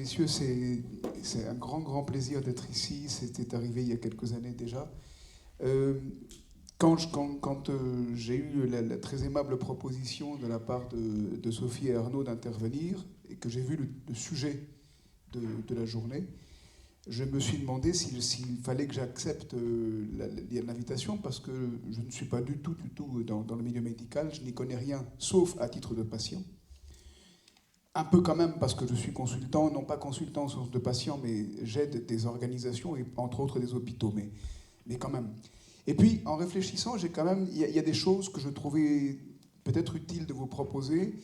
messieurs, c'est un grand plaisir d'être ici. C'était arrivé il y a quelques années déjà. Quand j'ai eu la très aimable proposition de la part de Sophie et Arnaud d'intervenir, et que j'ai vu le sujet de la journée, je me suis demandé s'il fallait que j'accepte l'invitation, parce que je ne suis pas du tout dans le milieu médical, je n'y connais rien, sauf à titre de patient. Un peu quand même, parce que je suis consultant, non pas consultant au sens de patient, mais j'aide des organisations, et entre autres des hôpitaux, mais quand même. Et puis, en réfléchissant, il y a des choses que je trouvais peut-être utiles de vous proposer.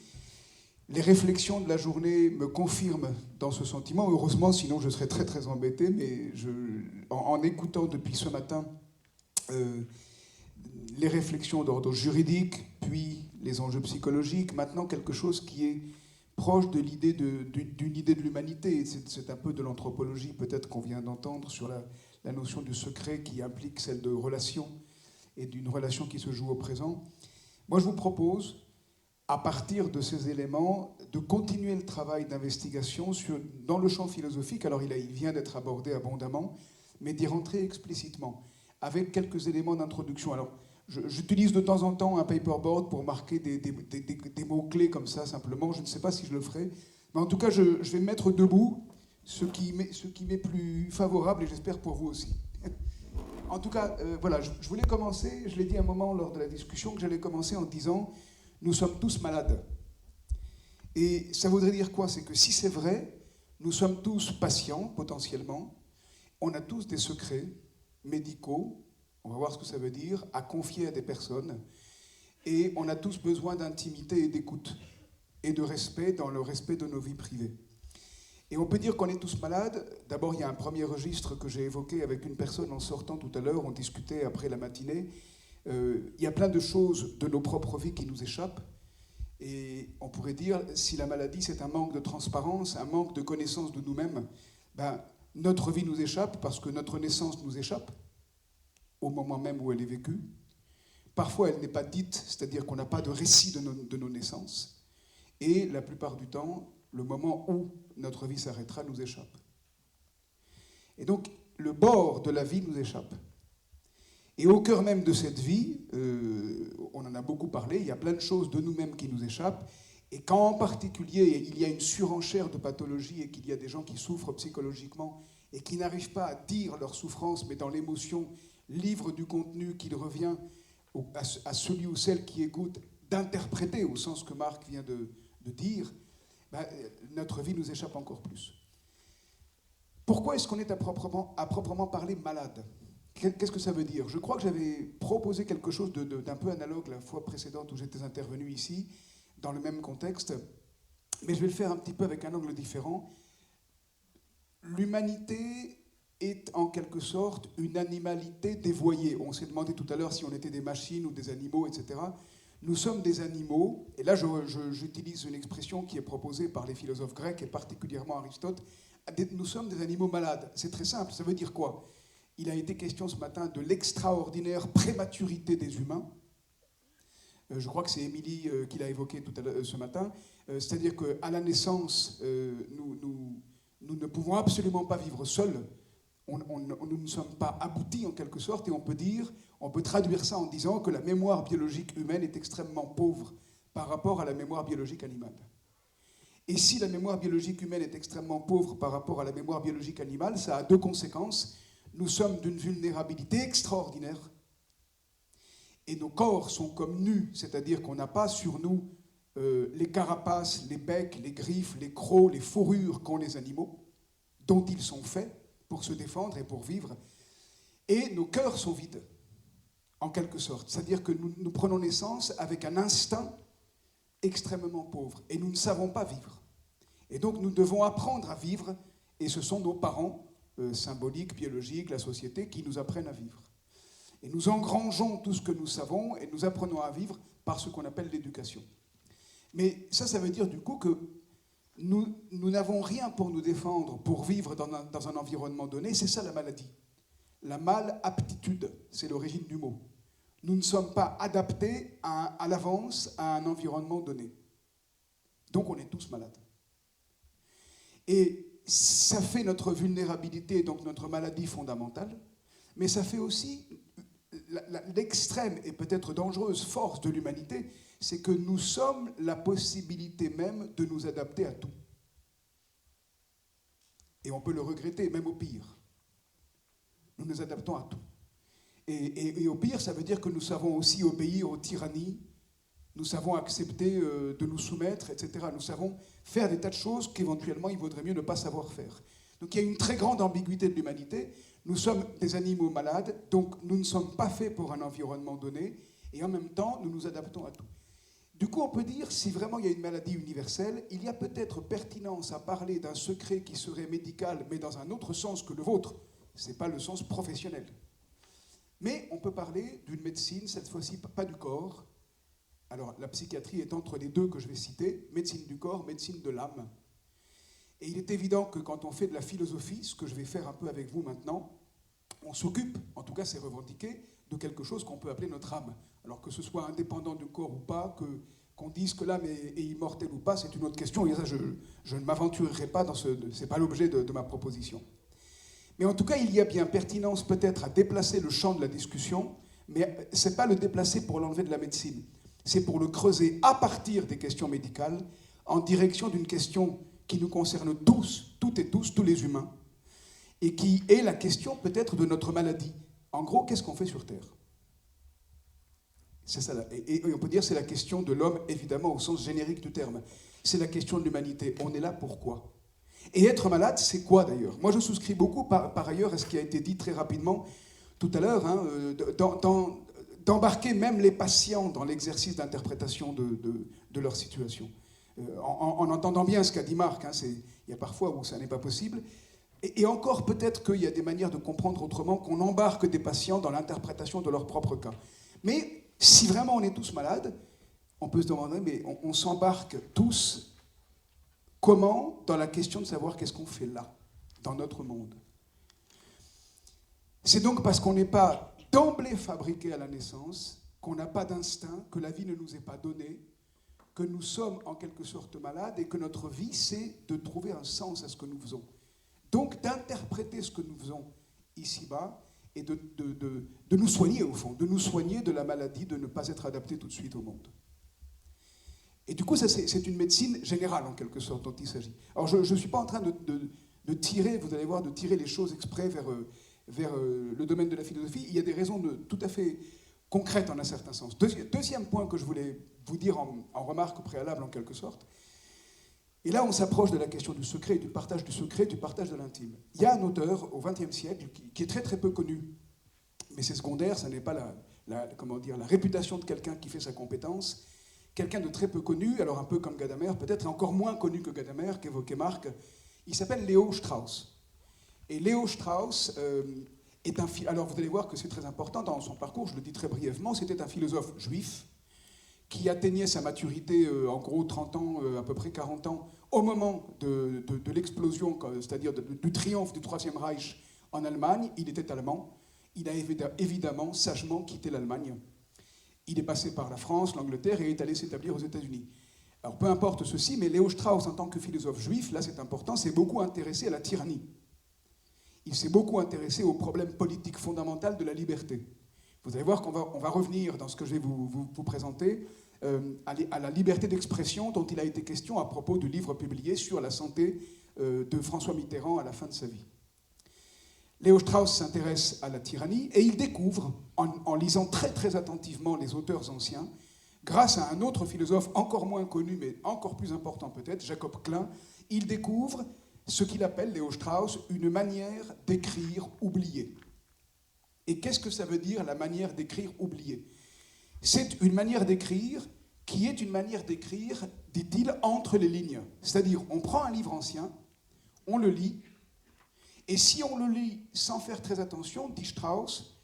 Les réflexions de la journée me confirment dans ce sentiment. Heureusement, sinon je serais très embêté, mais en écoutant depuis ce matin les réflexions d'ordre juridique, puis les enjeux psychologiques, maintenant quelque chose qui est proche de l'idée d'une idée de l'humanité. C'est un peu de l'anthropologie, peut-être, qu'on vient d'entendre sur la notion du secret qui implique celle de relation et d'une relation qui se joue au présent. Moi, je vous propose, à partir de ces éléments, de continuer le travail d'investigation dans le champ philosophique. Alors, il vient d'être abordé abondamment, mais d'y rentrer explicitement, avec quelques éléments d'introduction. Alors, j'utilise de temps en temps un paperboard pour marquer des mots-clés comme ça, simplement. Je ne sais pas si je le ferai. Mais en tout cas, je vais mettre debout ce qui m'est plus favorable, et j'espère pour vous aussi. En tout cas, voilà, je voulais commencer, je l'ai dit un moment lors de la discussion, que j'allais commencer en disant « Nous sommes tous malades ». Et ça voudrait dire quoi? C'est que si c'est vrai, nous sommes tous patients, potentiellement. On a tous des secrets médicaux, on va voir ce que ça veut dire, à confier à des personnes. Et on a tous besoin d'intimité et d'écoute, et de respect dans le respect de nos vies privées. Et on peut dire qu'on est tous malades. D'abord, il y a un premier registre que j'ai évoqué avec une personne en sortant tout à l'heure, on discutait après la matinée. Il y a plein de choses de nos propres vies qui nous échappent. Et on pourrait dire, si la maladie c'est un manque de transparence, un manque de connaissance de nous-mêmes, ben, notre vie nous échappe parce que notre naissance nous échappe au moment même où elle est vécue. Parfois, elle n'est pas dite, c'est-à-dire qu'on n'a pas de récit de nos naissances. Et la plupart du temps, le moment où notre vie s'arrêtera nous échappe. Et donc, le bord de la vie nous échappe. Et au cœur même de cette vie, on en a beaucoup parlé, il y a plein de choses de nous-mêmes qui nous échappent. Et quand en particulier, il y a une surenchère de pathologies et qu'il y a des gens qui souffrent psychologiquement et qui n'arrivent pas à dire leur souffrance, mais dans l'émotion, livrent du contenu qu'il revient à celui ou celle qui écoute d'interpréter au sens que Marc vient de dire, ben, notre vie nous échappe encore plus. Pourquoi est-ce qu'on est à proprement parler malade? Qu'est-ce que ça veut dire? Je crois que j'avais proposé quelque chose d'un peu analogue la fois précédente où j'étais intervenu ici, dans le même contexte, mais je vais le faire un petit peu avec un angle différent. L'humanité est en quelque sorte une animalité dévoyée. On s'est demandé tout à l'heure si on était des machines ou des animaux, etc. Nous sommes des animaux, et là j'utilise une expression qui est proposée par les philosophes grecs, et particulièrement Aristote, nous sommes des animaux malades. C'est très simple, ça veut dire quoi? Il a été question ce matin de l'extraordinaire prématurité des humains. Je crois que c'est Émilie qui l'a évoqué tout à l'heure ce matin. C'est-à-dire qu'à la naissance, nous ne pouvons absolument pas vivre seuls. Nous ne sommes pas aboutis en quelque sorte, et on peut traduire ça en disant que la mémoire biologique humaine est extrêmement pauvre par rapport à la mémoire biologique animale. Et si la mémoire biologique humaine est extrêmement pauvre par rapport à la mémoire biologique animale, ça a deux conséquences. Nous sommes d'une vulnérabilité extraordinaire, et nos corps sont comme nus, c'est-à-dire qu'on n'a pas sur nous les carapaces, les becs, les griffes, les crocs, les fourrures qu'ont les animaux, dont ils sont faits pour se défendre et pour vivre. Et nos cœurs sont vides, en quelque sorte. C'est-à-dire que nous prenons naissance avec un instinct extrêmement pauvre, et nous ne savons pas vivre. Et donc nous devons apprendre à vivre, et ce sont nos parents, symboliques, biologiques, la société, qui nous apprennent à vivre. Et nous engrangeons tout ce que nous savons, et nous apprenons à vivre par ce qu'on appelle l'éducation. Mais ça veut dire du coup que nous n'avons rien pour nous défendre, pour vivre dans un environnement donné. C'est ça la maladie. La malaptitude, c'est l'origine du mot. Nous ne sommes pas adaptés à l'avance à un environnement donné. Donc on est tous malades. Et ça fait notre vulnérabilité, donc notre maladie fondamentale, mais ça fait aussi l'extrême et peut-être dangereuse force de l'humanité, c'est que nous sommes la possibilité même de nous adapter à tout. Et on peut le regretter, même au pire. Nous nous adaptons à tout. Et au pire, ça veut dire que nous savons aussi obéir aux tyrannies, nous savons accepter de nous soumettre, etc. Nous savons faire des tas de choses qu'éventuellement il vaudrait mieux ne pas savoir faire. Donc il y a une très grande ambiguïté de l'humanité. Nous sommes des animaux malades, donc nous ne sommes pas faits pour un environnement donné, et en même temps, nous nous adaptons à tout. Du coup, on peut dire, si vraiment il y a une maladie universelle, il y a peut-être pertinence à parler d'un secret qui serait médical, mais dans un autre sens que le vôtre. Ce n'est pas le sens professionnel. Mais on peut parler d'une médecine, cette fois-ci pas du corps. Alors, la psychiatrie est entre les deux que je vais citer, médecine du corps, médecine de l'âme. Et il est évident que quand on fait de la philosophie, ce que je vais faire un peu avec vous maintenant, on s'occupe, en tout cas c'est revendiqué, de quelque chose qu'on peut appeler notre âme. Alors que ce soit indépendant du corps ou pas, qu'on dise que l'âme est immortelle ou pas, c'est une autre question, et ça je ne m'aventurerai pas dans c'est pas l'objet de ma proposition. Mais en tout cas, il y a bien pertinence peut-être à déplacer le champ de la discussion, mais ce n'est pas le déplacer pour l'enlever de la médecine, c'est pour le creuser à partir des questions médicales, en direction d'une question qui nous concerne tous, toutes et tous, tous les humains, et qui est la question peut-être de notre maladie. En gros, qu'est-ce qu'on fait sur Terre? C'est ça, et on peut dire que c'est la question de l'homme, évidemment, au sens générique du terme. C'est la question de l'humanité. On est là pourquoi? Et être malade, c'est quoi d'ailleurs? Moi, je souscris beaucoup, par ailleurs, à ce qui a été dit très rapidement tout à l'heure, hein, d'embarquer même les patients dans l'exercice d'interprétation de leur situation. En entendant bien ce qu'a dit Marc, hein, il y a parfois où ça n'est pas possible. Et encore, peut-être qu'il y a des manières de comprendre autrement, qu'on embarque des patients dans l'interprétation de leur propre cas. Mais si vraiment on est tous malades, on peut se demander, mais on s'embarque tous comment dans la question de savoir qu'est-ce qu'on fait là, dans notre monde. C'est donc parce qu'on n'est pas d'emblée fabriqué à la naissance, qu'on n'a pas d'instinct, que la vie ne nous est pas donnée, que nous sommes en quelque sorte malades et que notre vie, c'est de trouver un sens à ce que nous faisons. Donc d'interpréter ce que nous faisons ici-bas et de nous soigner au fond, de nous soigner de la maladie, de ne pas être adapté tout de suite au monde. Et du coup, ça, c'est une médecine générale, en quelque sorte, dont il s'agit. Alors, je ne suis pas en train de tirer, vous allez voir, de tirer les choses exprès vers le domaine de la philosophie. Il y a des raisons tout à fait concrètes, en un certain sens. Deuxième point que je voulais vous dire en remarque préalable, en quelque sorte. Et là, on s'approche de la question du secret, du partage de l'intime. Il y a un auteur, au XXe siècle, qui est très très peu connu, mais c'est secondaire, ça n'est pas la réputation de quelqu'un qui fait sa compétence. Quelqu'un de très peu connu, alors un peu comme Gadamer, peut-être encore moins connu que Gadamer, qu'évoquait Marc, il s'appelle Léo Strauss. Et Léo Strauss est un... Alors vous allez voir que c'est très important dans son parcours, je le dis très brièvement, c'était un philosophe juif qui atteignait sa maturité, en gros 30 ans, à peu près 40 ans, au moment de l'explosion, c'est-à-dire du triomphe du Troisième Reich en Allemagne. Il était allemand, il a évidemment sagement quitté l'Allemagne. Il est passé par la France, l'Angleterre et est allé s'établir aux États-Unis. Alors peu importe ceci, mais Léo Strauss, en tant que philosophe juif, là c'est important, s'est beaucoup intéressé à la tyrannie. Il s'est beaucoup intéressé au problème politique fondamental de la liberté. Vous allez voir qu'on va revenir dans ce que je vais vous présenter à la liberté d'expression dont il a été question à propos du livre publié sur la santé de François Mitterrand à la fin de sa vie. Léo Strauss s'intéresse à la tyrannie et il découvre, en lisant très très attentivement les auteurs anciens, grâce à un autre philosophe encore moins connu mais encore plus important peut-être, Jacob Klein, il découvre ce qu'il appelle, Léo Strauss, une manière d'écrire oubliée. Et qu'est-ce que ça veut dire, la manière d'écrire oubliée? C'est une manière d'écrire qui est une manière d'écrire, dit-il, entre les lignes. C'est-à-dire, on prend un livre ancien, on le lit, et si on le lit sans faire très attention, dit Strauss,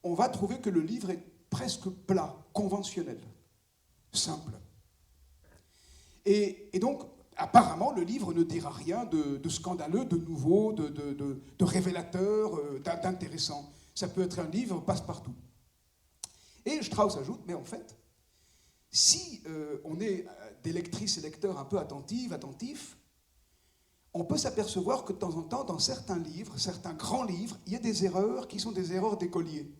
on va trouver que le livre est presque plat, conventionnel, simple. Et donc, apparemment, le livre ne dira rien de scandaleux, de nouveau, de révélateur, d'intéressant. Ça peut être un livre passe-partout. Et Strauss ajoute, mais en fait, si on est des lectrices et lecteurs un peu attentifs, on peut s'apercevoir que de temps en temps, dans certains livres, certains grands livres, il y a des erreurs qui sont des erreurs d'écoliers.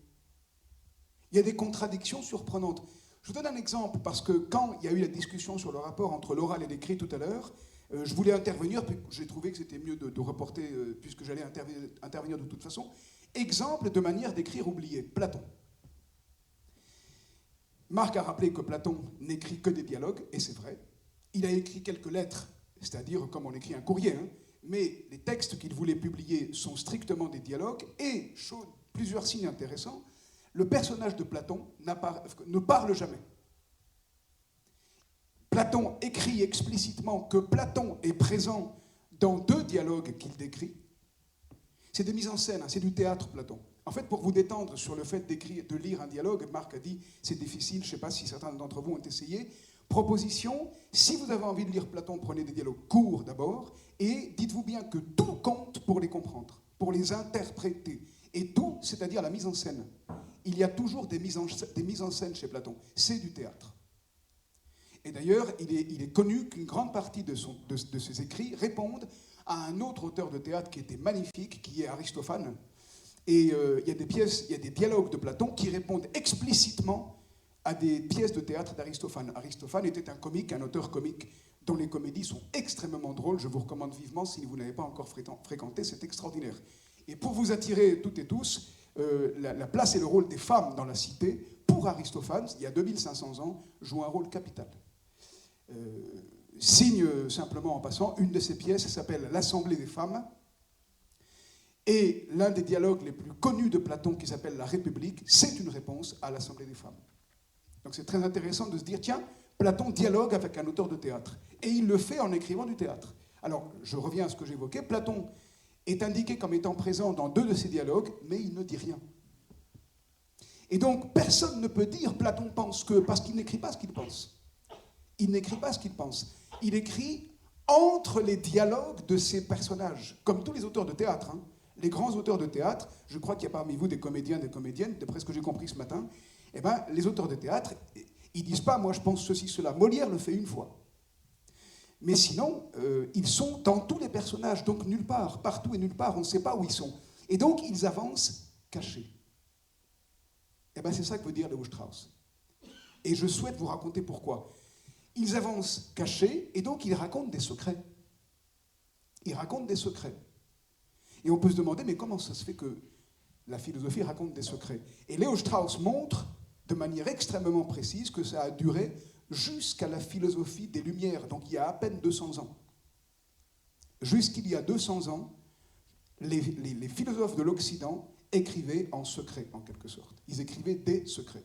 Il y a des contradictions surprenantes. Je vous donne un exemple, parce que quand il y a eu la discussion sur le rapport entre l'oral et l'écrit tout à l'heure, je voulais intervenir, puis j'ai trouvé que c'était mieux de reporter, puisque j'allais intervenir de toute façon. Exemple de manière d'écrire oubliée, Platon. Marc a rappelé que Platon n'écrit que des dialogues, et c'est vrai. Il a écrit quelques lettres, c'est-à-dire comme on écrit un courrier, hein, mais les textes qu'il voulait publier sont strictement des dialogues, et, plusieurs signes intéressants, le personnage de Platon ne parle jamais. Platon écrit explicitement que Platon est présent dans 2 dialogues qu'il décrit. C'est des mises en scène, hein, c'est du théâtre, Platon. En fait, pour vous détendre sur le fait de lire un dialogue, Marc a dit c'est difficile, je ne sais pas si certains d'entre vous ont essayé. Proposition, si vous avez envie de lire Platon, prenez des dialogues courts d'abord, et dites-vous bien que tout compte pour les comprendre, pour les interpréter. Et tout, c'est-à-dire la mise en scène. Il y a toujours des mises en scène chez Platon. C'est du théâtre. Et d'ailleurs, il est connu qu'une grande partie de ses écrits répondent à un autre auteur de théâtre qui était magnifique, qui est Aristophane. Et il y a des dialogues de Platon qui répondent explicitement à des pièces de théâtre d'Aristophane. Aristophane était un comique, un auteur comique dont les comédies sont extrêmement drôles. Je vous recommande vivement, si vous n'avez pas encore fréquenté, c'est extraordinaire. Et pour vous attirer toutes et tous, la place et le rôle des femmes dans la cité, pour Aristophane, il y a 2500 ans, joue un rôle capital. Signe simplement en passant, une de ses pièces s'appelle L'Assemblée des femmes, et l'un des dialogues les plus connus de Platon, qui s'appelle La République, c'est une réponse à l'Assemblée des femmes. Donc c'est très intéressant de se dire, tiens, Platon dialogue avec un auteur de théâtre, et il le fait en écrivant du théâtre. Alors, je reviens à ce que j'évoquais, Platon est indiqué comme étant présent dans 2 de ses dialogues, mais il ne dit rien. Et donc, personne ne peut dire Platon pense que, parce qu'il n'écrit pas ce qu'il pense. Il n'écrit pas ce qu'il pense. Il écrit entre les dialogues de ses personnages, comme tous les auteurs de théâtre. Hein. Les grands auteurs de théâtre, je crois qu'il y a parmi vous des comédiens, des comédiennes, d'après ce que j'ai compris ce matin, eh ben, les auteurs de théâtre, ils disent pas « moi je pense ceci, cela ». Molière le fait une fois. Mais sinon, ils sont dans tous les personnages, donc nulle part, partout et nulle part, on ne sait pas où ils sont. Et donc, ils avancent cachés. Eh bien, c'est ça que veut dire Léo Strauss. Et je souhaite vous raconter pourquoi. Ils avancent cachés, et donc ils racontent des secrets. Ils racontent des secrets. Et on peut se demander, mais comment ça se fait que la philosophie raconte des secrets? Et Léo Strauss montre, de manière extrêmement précise, que ça a duré jusqu'à la philosophie des Lumières, donc il y a à peine 200 ans. Jusqu'il y a 200 ans, les philosophes de l'Occident écrivaient en secret, en quelque sorte. Ils écrivaient des secrets.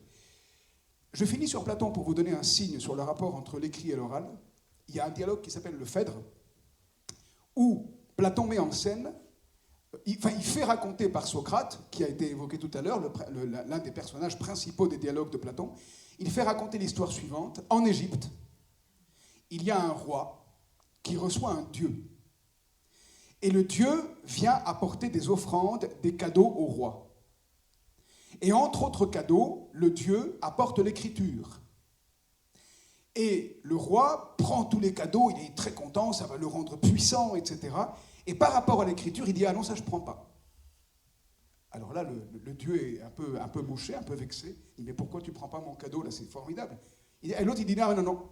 Je finis sur Platon pour vous donner un signe sur le rapport entre l'écrit et l'oral. Il y a un dialogue qui s'appelle le Phèdre, où Platon met en scène, il fait raconter par Socrate, qui a été évoqué tout à l'heure, l'un des personnages principaux des dialogues de Platon, il fait raconter l'histoire suivante. En Égypte, il y a un roi qui reçoit un dieu. Et le dieu vient apporter des offrandes, des cadeaux au roi. Et entre autres cadeaux, le dieu apporte l'écriture. Et le roi prend tous les cadeaux, il est très content, ça va le rendre puissant, etc. Et par rapport à l'écriture, il dit « Ah non, ça je ne prends pas ». Alors là, le dieu est un peu mouché, un peu vexé. Il dit « Mais pourquoi tu ne prends pas mon cadeau, là, c'est formidable ». Et l'autre, il dit « Non, non, non.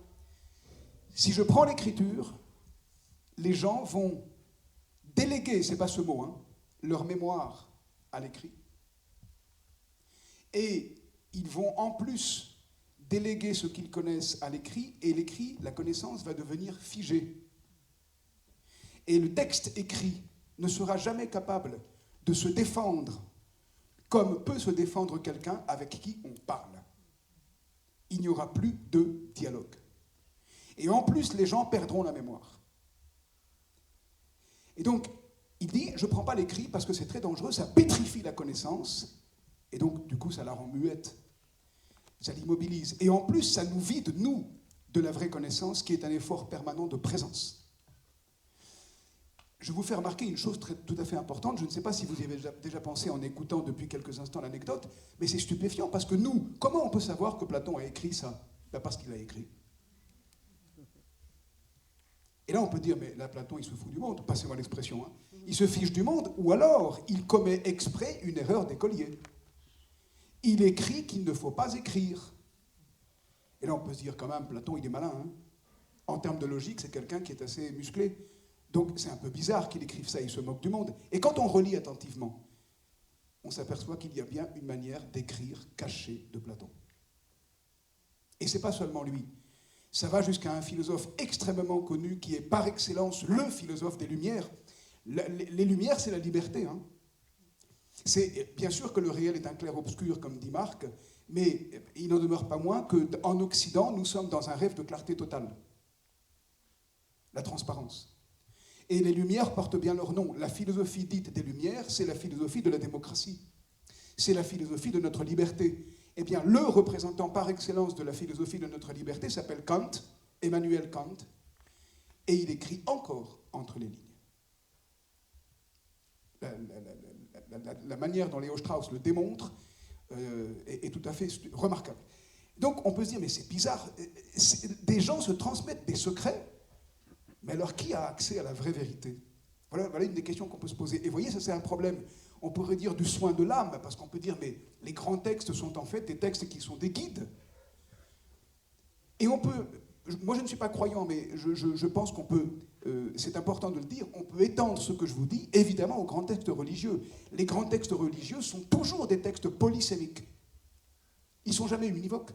Si je prends l'écriture, les gens vont déléguer, c'est pas ce mot, hein, leur mémoire à l'écrit. Et ils vont en plus déléguer ce qu'ils connaissent à l'écrit, et l'écrit, la connaissance, va devenir figée. Et le texte écrit ne sera jamais capable de se défendre comme peut se défendre quelqu'un avec qui on parle. Il n'y aura plus de dialogue. Et en plus, les gens perdront la mémoire. Et donc, il dit, je ne prends pas l'écrit parce que c'est très dangereux, ça pétrifie la connaissance, et donc, du coup, ça la rend muette, ça l'immobilise. Et en plus, ça nous vide, nous, de la vraie connaissance, qui est un effort permanent de présence. Je vous fais remarquer une chose tout à fait importante, je ne sais pas si vous y avez déjà pensé en écoutant depuis quelques instants l'anecdote, mais c'est stupéfiant, parce que nous, comment on peut savoir que Platon a écrit ça? Ben parce qu'il l'a écrit. Et là, on peut dire, mais là, Platon, il se fout du monde, passez-moi l'expression. Hein. Il se fiche du monde, ou alors, il commet exprès une erreur d'écolier. Il écrit qu'il ne faut pas écrire. Et là, on peut se dire, quand même, Platon, il est malin. Hein. En termes de logique, c'est quelqu'un qui est assez musclé. Donc, c'est un peu bizarre qu'il écrive ça, il se moque du monde. Et quand on relit attentivement, on s'aperçoit qu'il y a bien une manière d'écrire cachée de Platon. Et ce n'est pas seulement lui. Ça va jusqu'à un philosophe extrêmement connu qui est par excellence le philosophe des Lumières. Les Lumières, c'est la liberté. Hein. C'est bien sûr que le réel est un clair-obscur, comme dit Marc, mais il n'en demeure pas moins qu'en Occident, nous sommes dans un rêve de clarté totale. La transparence. Et les Lumières portent bien leur nom. La philosophie dite des Lumières, c'est la philosophie de la démocratie. C'est la philosophie de notre liberté. Eh bien, le représentant par excellence de la philosophie de notre liberté s'appelle Kant, Emmanuel Kant, et il écrit encore entre les lignes. La manière dont Léo Strauss le démontre est tout à fait remarquable. Donc, on peut se dire, mais c'est bizarre, des gens se transmettent des secrets, mais alors qui a accès à la vraie vérité ? Voilà une des questions qu'on peut se poser. Et vous voyez, ça c'est un problème. On pourrait dire du soin de l'âme, parce qu'on peut dire, mais les grands textes sont en fait des textes qui sont des guides. Et on peut, moi je ne suis pas croyant, mais je pense qu'on peut, c'est important de le dire, on peut étendre ce que je vous dis, évidemment, aux grands textes religieux. Les grands textes religieux sont toujours des textes polysémiques. Ils ne sont jamais univoques.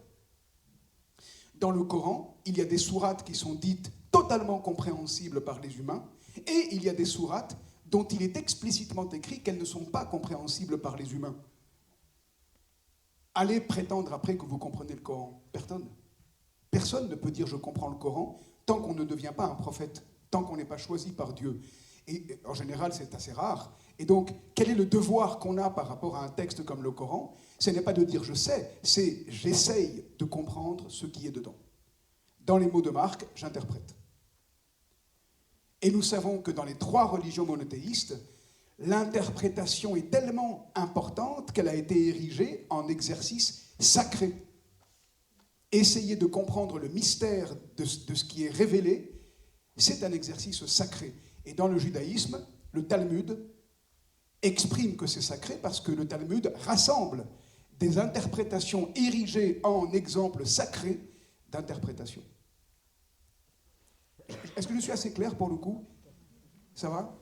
Dans le Coran, il y a des sourates qui sont dites totalement compréhensibles par les humains, et il y a des sourates dont il est explicitement écrit qu'elles ne sont pas compréhensibles par les humains. Allez prétendre après que vous comprenez le Coran. Personne ne peut dire je comprends le Coran tant qu'on ne devient pas un prophète, tant qu'on n'est pas choisi par Dieu. Et en général, c'est assez rare. Et donc, quel est le devoir qu'on a par rapport à un texte comme le Coran ? Ce n'est pas de dire je sais, c'est j'essaye de comprendre ce qui est dedans. Dans les mots de Marc, j'interprète. Et nous savons que dans les trois religions monothéistes, l'interprétation est tellement importante qu'elle a été érigée en exercice sacré. Essayer de comprendre le mystère de ce qui est révélé, c'est un exercice sacré. Et dans le judaïsme, le Talmud exprime que c'est sacré parce que le Talmud rassemble des interprétations érigées en exemples sacrés d'interprétation. Est-ce que je suis assez clair pour le coup ? Ça va ?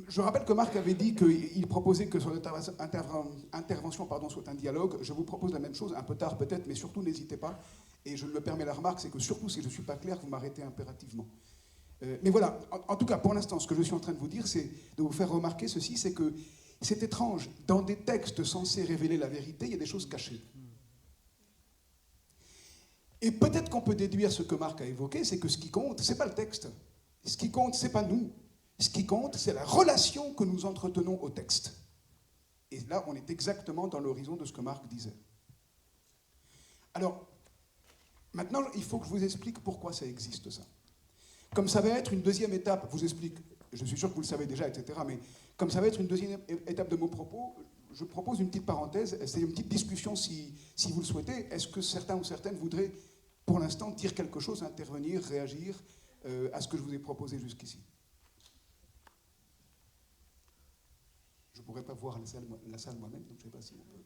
Je rappelle que Marc avait dit qu'il proposait que son intervention soit un dialogue. Je vous propose la même chose, un peu tard peut-être, mais surtout n'hésitez pas. Et je me permets la remarque, c'est que surtout si je ne suis pas clair, vous m'arrêtez impérativement. Mais voilà, en tout cas, pour l'instant, ce que je suis en train de vous dire, c'est de vous faire remarquer ceci, c'est que c'est étrange. Dans des textes censés révéler la vérité, il y a des choses cachées. Et peut-être qu'on peut déduire ce que Marc a évoqué, c'est que ce qui compte, ce n'est pas le texte. Ce qui compte, ce n'est pas nous. Ce qui compte, c'est la relation que nous entretenons au texte. Et là, on est exactement dans l'horizon de ce que Marc disait. Alors, maintenant, il faut que je vous explique pourquoi ça existe, ça. Comme ça va être une deuxième étape, je vous explique, je suis sûr que vous le savez déjà, etc., mais comme ça va être une deuxième étape de mon propos, je propose une petite parenthèse, c'est une petite discussion si vous le souhaitez. Est-ce que certains ou certaines voudraient, pour l'instant, dire quelque chose, intervenir, réagir à ce que je vous ai proposé jusqu'ici ? Je ne pourrais pas voir la salle moi-même, donc je ne sais pas si on peut.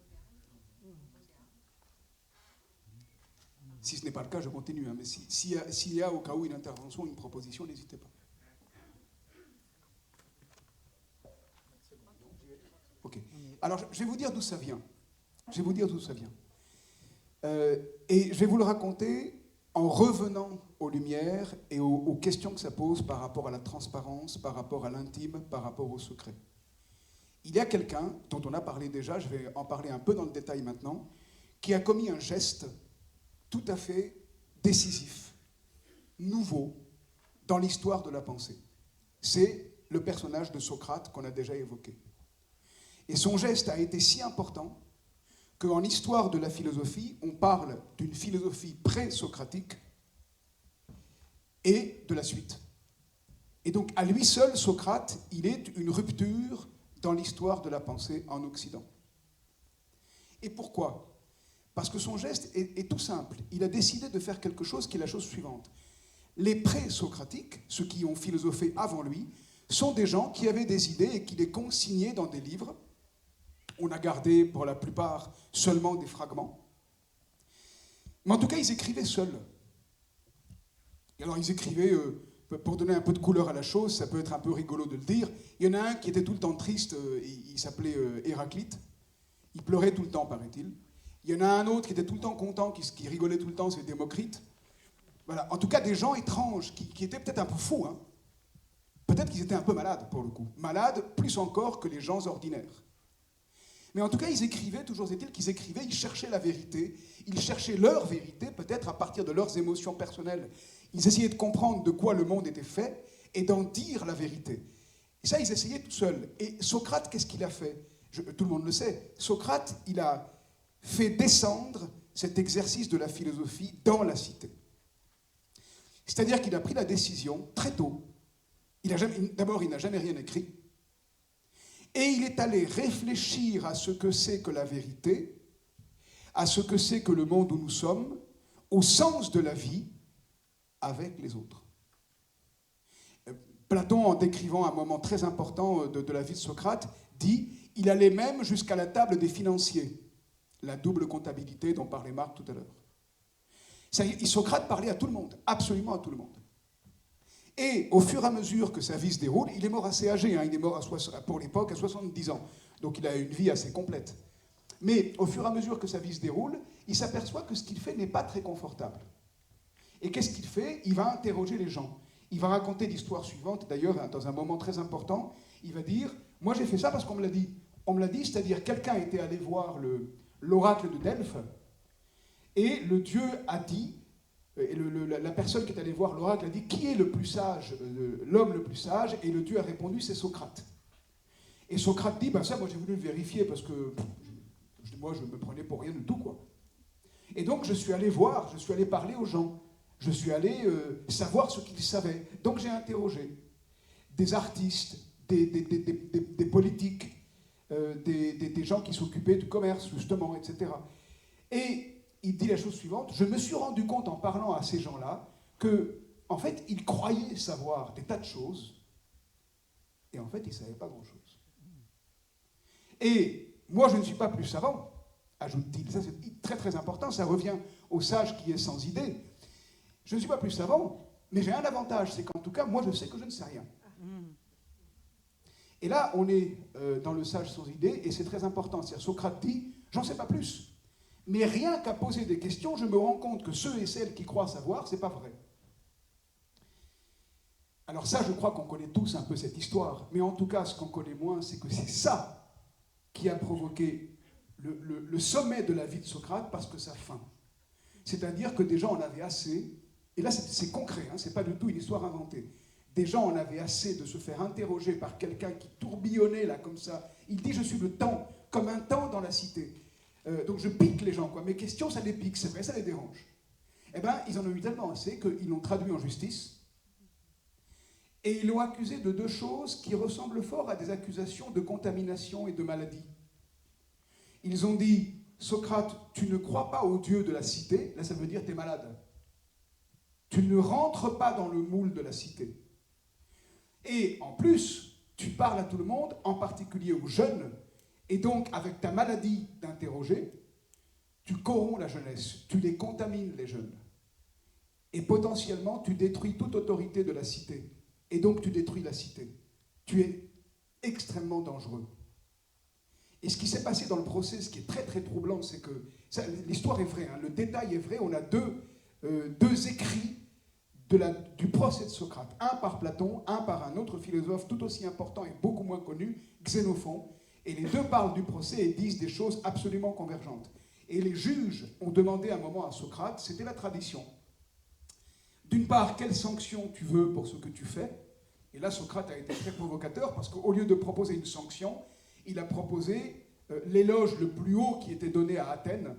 Si ce n'est pas le cas, je continue. Hein, mais s'il y a au cas où une intervention, une proposition, n'hésitez pas. Ok. Alors, je vais vous dire d'où ça vient. Et je vais vous le raconter en revenant aux Lumières et aux questions que ça pose par rapport à la transparence, par rapport à l'intime, par rapport au secret. Il y a quelqu'un, dont on a parlé déjà, je vais en parler un peu dans le détail maintenant, qui a commis un geste tout à fait décisif, nouveau, dans l'histoire de la pensée. C'est le personnage de Socrate qu'on a déjà évoqué. Et son geste a été si important qu'en histoire de la philosophie, on parle d'une philosophie pré-socratique et de la suite. Et donc, à lui seul, Socrate, il est une rupture dans l'histoire de la pensée en Occident. Et pourquoi ? Parce que son geste est tout simple. Il a décidé de faire quelque chose qui est la chose suivante. Les pré-socratiques, ceux qui ont philosophé avant lui, sont des gens qui avaient des idées et qui les consignaient dans des livres. On a gardé pour la plupart seulement des fragments. Mais en tout cas, ils écrivaient seuls. Et alors, ils écrivaient, pour donner un peu de couleur à la chose, ça peut être un peu rigolo de le dire. Il y en a un qui était tout le temps triste, il s'appelait Héraclite. Il pleurait tout le temps, paraît-il. Il y en a un autre qui était tout le temps content, qui rigolait tout le temps, c'est Démocrite. Voilà. En tout cas, des gens étranges, qui étaient peut-être un peu fous. Hein. Peut-être qu'ils étaient un peu malades, pour le coup. Malades, plus encore que les gens ordinaires. Mais en tout cas, ils écrivaient, toujours est-il qu'ils écrivaient, ils cherchaient la vérité, ils cherchaient leur vérité, peut-être à partir de leurs émotions personnelles. Ils essayaient de comprendre de quoi le monde était fait et d'en dire la vérité. Et ça, ils essayaient tout seuls. Et Socrate, qu'est-ce qu'il a fait? Tout le monde le sait. Socrate, il a fait descendre cet exercice de la philosophie dans la cité. C'est-à-dire qu'il a pris la décision, très tôt, d'abord, il n'a jamais rien écrit, et il est allé réfléchir à ce que c'est que la vérité, à ce que c'est que le monde où nous sommes, au sens de la vie avec les autres. Platon, en décrivant un moment très important de la vie de Socrate, dit « Il allait même jusqu'à la table des financiers », la double comptabilité dont parlait Marc tout à l'heure. Socrate parlait à tout le monde, absolument à tout le monde. Et au fur et à mesure que sa vie se déroule, il est mort assez âgé, hein, il est mort pour l'époque à 70 ans, donc il a une vie assez complète. Mais au fur et à mesure que sa vie se déroule, il s'aperçoit que ce qu'il fait n'est pas très confortable. Et qu'est-ce qu'il fait? Il va interroger les gens. Il va raconter l'histoire suivante, d'ailleurs, dans un moment très important, il va dire « Moi j'ai fait ça parce qu'on me l'a dit ». On me l'a dit, c'est-à-dire quelqu'un était allé voir l'oracle de Delphes, et le dieu a dit, et la personne qui est allée voir l'oracle a dit « Qui est le plus sage, l'homme le plus sage ?» Et le dieu a répondu « C'est Socrate ». Et Socrate dit « Ça, moi j'ai voulu le vérifier parce que moi je me prenais pour rien du tout, quoi. » Et donc je suis allé voir, je suis allé parler aux gens, je suis allé savoir ce qu'ils savaient. Donc j'ai interrogé des artistes, des politiques, des gens qui s'occupaient du commerce, justement, etc. Et il dit la chose suivante, je me suis rendu compte en parlant à ces gens-là que, en fait, ils croyaient savoir des tas de choses, et en fait, ils ne savaient pas grand-chose. Et moi, je ne suis pas plus savant, ajoute-t-il. Ça, c'est très très important, ça revient au sage qui est sans idée. Je ne suis pas plus savant, mais j'ai un avantage, c'est qu'en tout cas, moi, je sais que je ne sais rien. Et là, on est dans le sage sans idée, et c'est très important. C'est-à-dire, Socrate dit, j'en sais pas plus. Mais rien qu'à poser des questions, je me rends compte que ceux et celles qui croient savoir, c'est pas vrai. Alors ça, je crois qu'on connaît tous un peu cette histoire, mais en tout cas, ce qu'on connaît moins, c'est que c'est ça qui a provoqué le sommet de la vie de Socrate, parce que sa fin. C'est-à-dire que des gens en avaient assez, et là c'est concret, hein, c'est pas du tout une histoire inventée. Des gens en avaient assez de se faire interroger par quelqu'un qui tourbillonnait là comme ça. Il dit « Je suis le temps, comme un temps dans la cité ». Donc je pique les gens, quoi. Mes questions, ça les pique, c'est vrai, ça les dérange. Eh bien, ils en ont eu tellement assez qu'ils l'ont traduit en justice. Et ils l'ont accusé de deux choses qui ressemblent fort à des accusations de contamination et de maladie. Ils ont dit « Socrate, tu ne crois pas au dieu de la cité », là ça veut dire « t'es malade ». Tu ne rentres pas dans le moule de la cité. Et en plus, tu parles à tout le monde, en particulier aux jeunes, et donc avec ta maladie d'interroger, tu corromps la jeunesse, tu les contamines, les jeunes. Et potentiellement, tu détruis toute autorité de la cité. Et donc, tu détruis la cité. Tu es extrêmement dangereux. Et ce qui s'est passé dans le procès, ce qui est très très troublant, c'est que, l'histoire est vraie, hein, le détail est vrai, on a deux écrits du procès de Socrate, un par Platon, un par un autre philosophe tout aussi important et beaucoup moins connu, Xénophon, et les deux parlent du procès et disent des choses absolument convergentes. Et les juges ont demandé un moment à Socrate, c'était la tradition. D'une part, quelle sanction tu veux pour ce que tu fais? Et là, Socrate a été très provocateur, parce qu'au lieu de proposer une sanction, il a proposé l'éloge le plus haut qui était donné à Athènes,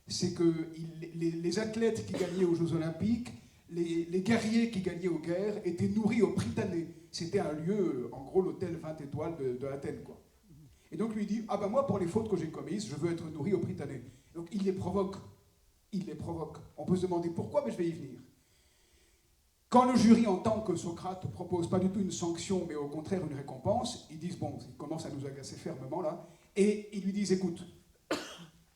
c'est que les athlètes qui gagnaient aux Jeux Olympiques, les guerriers qui gagnaient aux guerres, étaient nourris au Prytanée. C'était un lieu, en gros, l'hôtel 20 étoiles de Athènes, quoi. Et donc lui dit, ah ben moi, pour les fautes que j'ai commises, je veux être nourri au Prytanée. Donc il les provoque. Il les provoque. On peut se demander pourquoi, mais je vais y venir. Quand le jury entend que Socrate ne propose pas du tout une sanction, mais au contraire une récompense, ils disent, bon, il commence à nous agacer fermement là, et ils lui disent, écoute,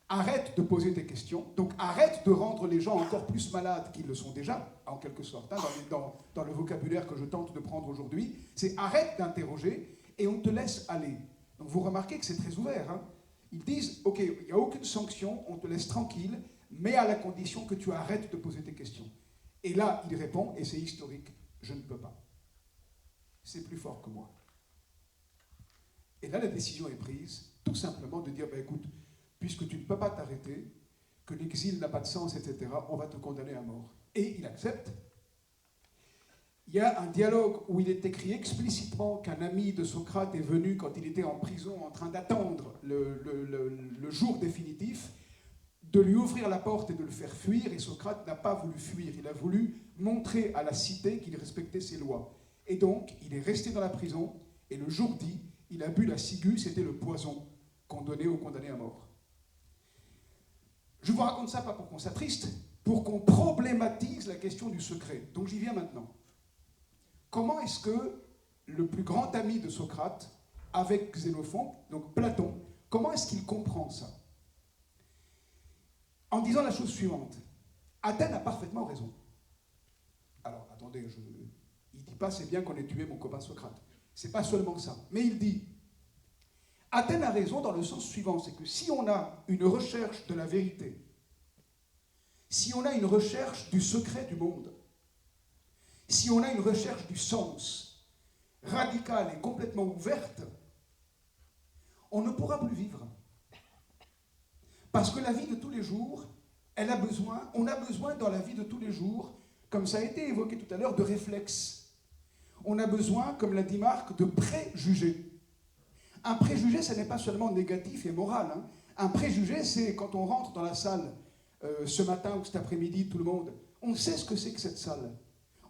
arrête de poser tes questions, donc arrête de rendre les gens encore plus malades qu'ils le sont déjà, en quelque sorte, hein, dans le vocabulaire que je tente de prendre aujourd'hui, c'est arrête d'interroger et on te laisse aller. Donc vous remarquez que c'est très ouvert. Hein. Ils disent, ok, il n'y a aucune sanction, on te laisse tranquille, mais à la condition que tu arrêtes de poser tes questions. Et là, il répond, et c'est historique, je ne peux pas. C'est plus fort que moi. Et là, la décision est prise, tout simplement de dire, ben, écoute, puisque tu ne peux pas t'arrêter, que l'exil n'a pas de sens, etc., on va te condamner à mort. Et il accepte. Il y a un dialogue où il est écrit explicitement qu'un ami de Socrate est venu quand il était en prison en train d'attendre le jour définitif, de lui ouvrir la porte et de le faire fuir, et Socrate n'a pas voulu fuir, il a voulu montrer à la cité qu'il respectait ses lois. Et donc, il est resté dans la prison, et le jour dit, il a bu la ciguë, c'était le poison qu'on donnait aux condamnés à mort. Je vous raconte ça pas pour qu'on s'attriste, pour qu'on problématise la question du secret. Donc j'y viens maintenant. Comment est-ce que le plus grand ami de Socrate, avec Xénophon, donc Platon, comment est-ce qu'il comprend ça? En disant la chose suivante. Athènes a parfaitement raison. Alors, attendez, il ne dit pas c'est bien qu'on ait tué mon copain Socrate. C'est pas seulement ça. Mais il dit Athènes a raison dans le sens suivant, c'est que si on a une recherche de la vérité, si on a une recherche du secret du monde, si on a une recherche du sens radicale et complètement ouverte, on ne pourra plus vivre. Parce que la vie de tous les jours, on a besoin dans la vie de tous les jours, comme ça a été évoqué tout à l'heure, de réflexes. On a besoin, comme l'a dit Marc, de préjugés. Un préjugé, ce n'est pas seulement négatif et moral. Hein. Un préjugé, c'est quand on rentre dans la salle ce matin ou cet après-midi, tout le monde, on sait ce que c'est que cette salle.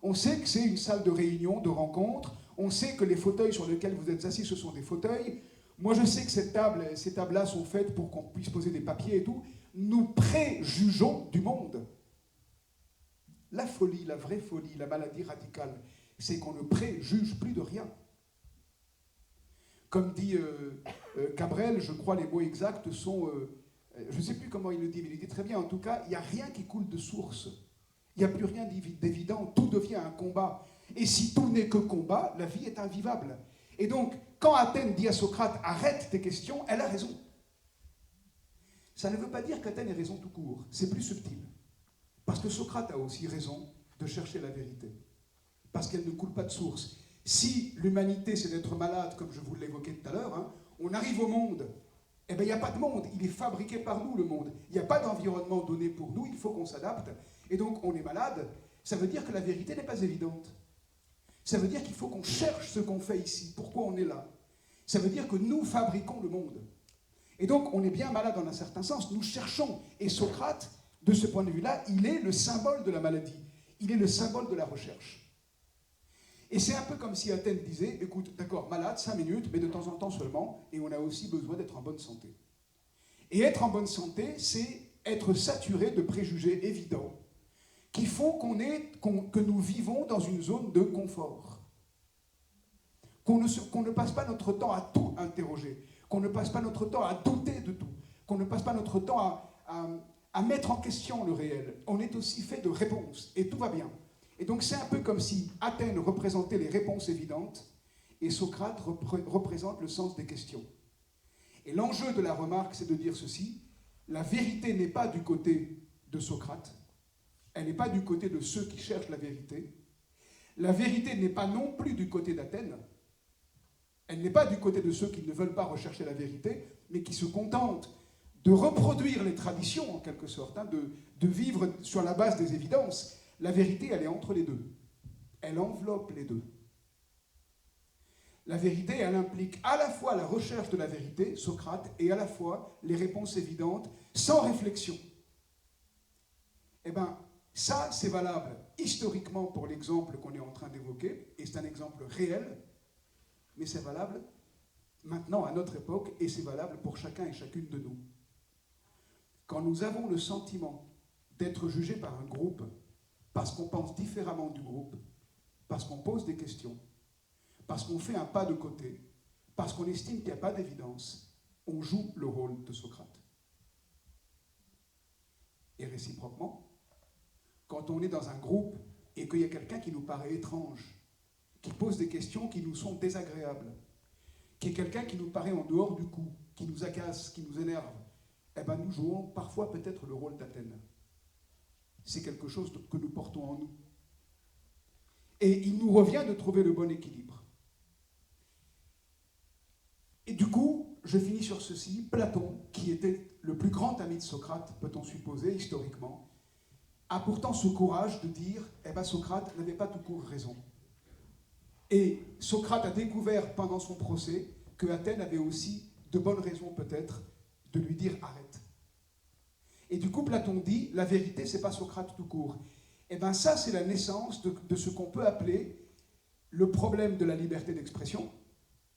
On sait que c'est une salle de réunion, de rencontre. On sait que les fauteuils sur lesquels vous êtes assis, ce sont des fauteuils. Moi, je sais que ces tables-là sont faites pour qu'on puisse poser des papiers et tout. Nous préjugeons du monde. La folie, la vraie folie, la maladie radicale, c'est qu'on ne préjuge plus de rien. Comme dit Cabrel, je crois les mots exacts sont... je ne sais plus comment il le dit, mais il dit très bien, en tout cas, il n'y a rien qui coule de source. Il n'y a plus rien d'évident, tout devient un combat. Et si tout n'est que combat, la vie est invivable. Et donc, quand Athènes dit à Socrate « arrête tes questions », elle a raison. Ça ne veut pas dire qu'Athènes ait raison tout court, c'est plus subtil. Parce que Socrate a aussi raison de chercher la vérité. Parce qu'elle ne coule pas de source. Si l'humanité, c'est d'être malade, comme je vous l'évoquais tout à l'heure, hein, on arrive au monde, eh bien il n'y a pas de monde, il est fabriqué par nous le monde. Il n'y a pas d'environnement donné pour nous, il faut qu'on s'adapte. Et donc on est malade, ça veut dire que la vérité n'est pas évidente. Ça veut dire qu'il faut qu'on cherche ce qu'on fait ici, pourquoi on est là. Ça veut dire que nous fabriquons le monde. Et donc on est bien malade dans un certain sens, nous cherchons. Et Socrate, de ce point de vue-là, il est le symbole de la maladie. Il est le symbole de la recherche. Et c'est un peu comme si Athènes disait, écoute, d'accord, malade, 5 minutes, mais de temps en temps seulement, et on a aussi besoin d'être en bonne santé. Et être en bonne santé, c'est être saturé de préjugés évidents qui font que nous vivons dans une zone de confort. Qu'on ne passe pas notre temps à tout interroger, qu'on ne passe pas notre temps à douter de tout, qu'on ne passe pas notre temps à mettre en question le réel. On est aussi fait de réponses, et tout va bien. Et donc c'est un peu comme si Athènes représentait les réponses évidentes, et Socrate représente le sens des questions. Et l'enjeu de la remarque, c'est de dire ceci, la vérité n'est pas du côté de Socrate, elle n'est pas du côté de ceux qui cherchent la vérité, la vérité n'est pas non plus du côté d'Athènes, elle n'est pas du côté de ceux qui ne veulent pas rechercher la vérité, mais qui se contentent de reproduire les traditions, en quelque sorte, hein, de vivre sur la base des évidences. La vérité, elle est entre les deux. Elle enveloppe les deux. La vérité, elle implique à la fois la recherche de la vérité, Socrate, et à la fois les réponses évidentes, sans réflexion. Eh bien, ça, c'est valable historiquement pour l'exemple qu'on est en train d'évoquer, et c'est un exemple réel, mais c'est valable maintenant à notre époque, et c'est valable pour chacun et chacune de nous. Quand nous avons le sentiment d'être jugés par un groupe, parce qu'on pense différemment du groupe, parce qu'on pose des questions, parce qu'on fait un pas de côté, parce qu'on estime qu'il n'y a pas d'évidence, on joue le rôle de Socrate. Et réciproquement, quand on est dans un groupe et qu'il y a quelqu'un qui nous paraît étrange, qui pose des questions qui nous sont désagréables, qui est quelqu'un qui nous paraît en dehors du coup, qui nous agace, qui nous énerve, eh bien nous jouons parfois peut-être le rôle d'Athènes. C'est quelque chose que nous portons en nous. Et il nous revient de trouver le bon équilibre. Et du coup, je finis sur ceci. Platon, qui était le plus grand ami de Socrate, peut-on supposer, historiquement, a pourtant ce courage de dire « Eh bien, Socrate n'avait pas tout court raison ». Et Socrate a découvert pendant son procès que Athènes avait aussi de bonnes raisons peut-être de lui dire « Arrête ». Et du coup, Platon dit « La vérité, c'est pas Socrate tout court ». Eh bien ça, c'est la naissance de ce qu'on peut appeler le problème de la liberté d'expression.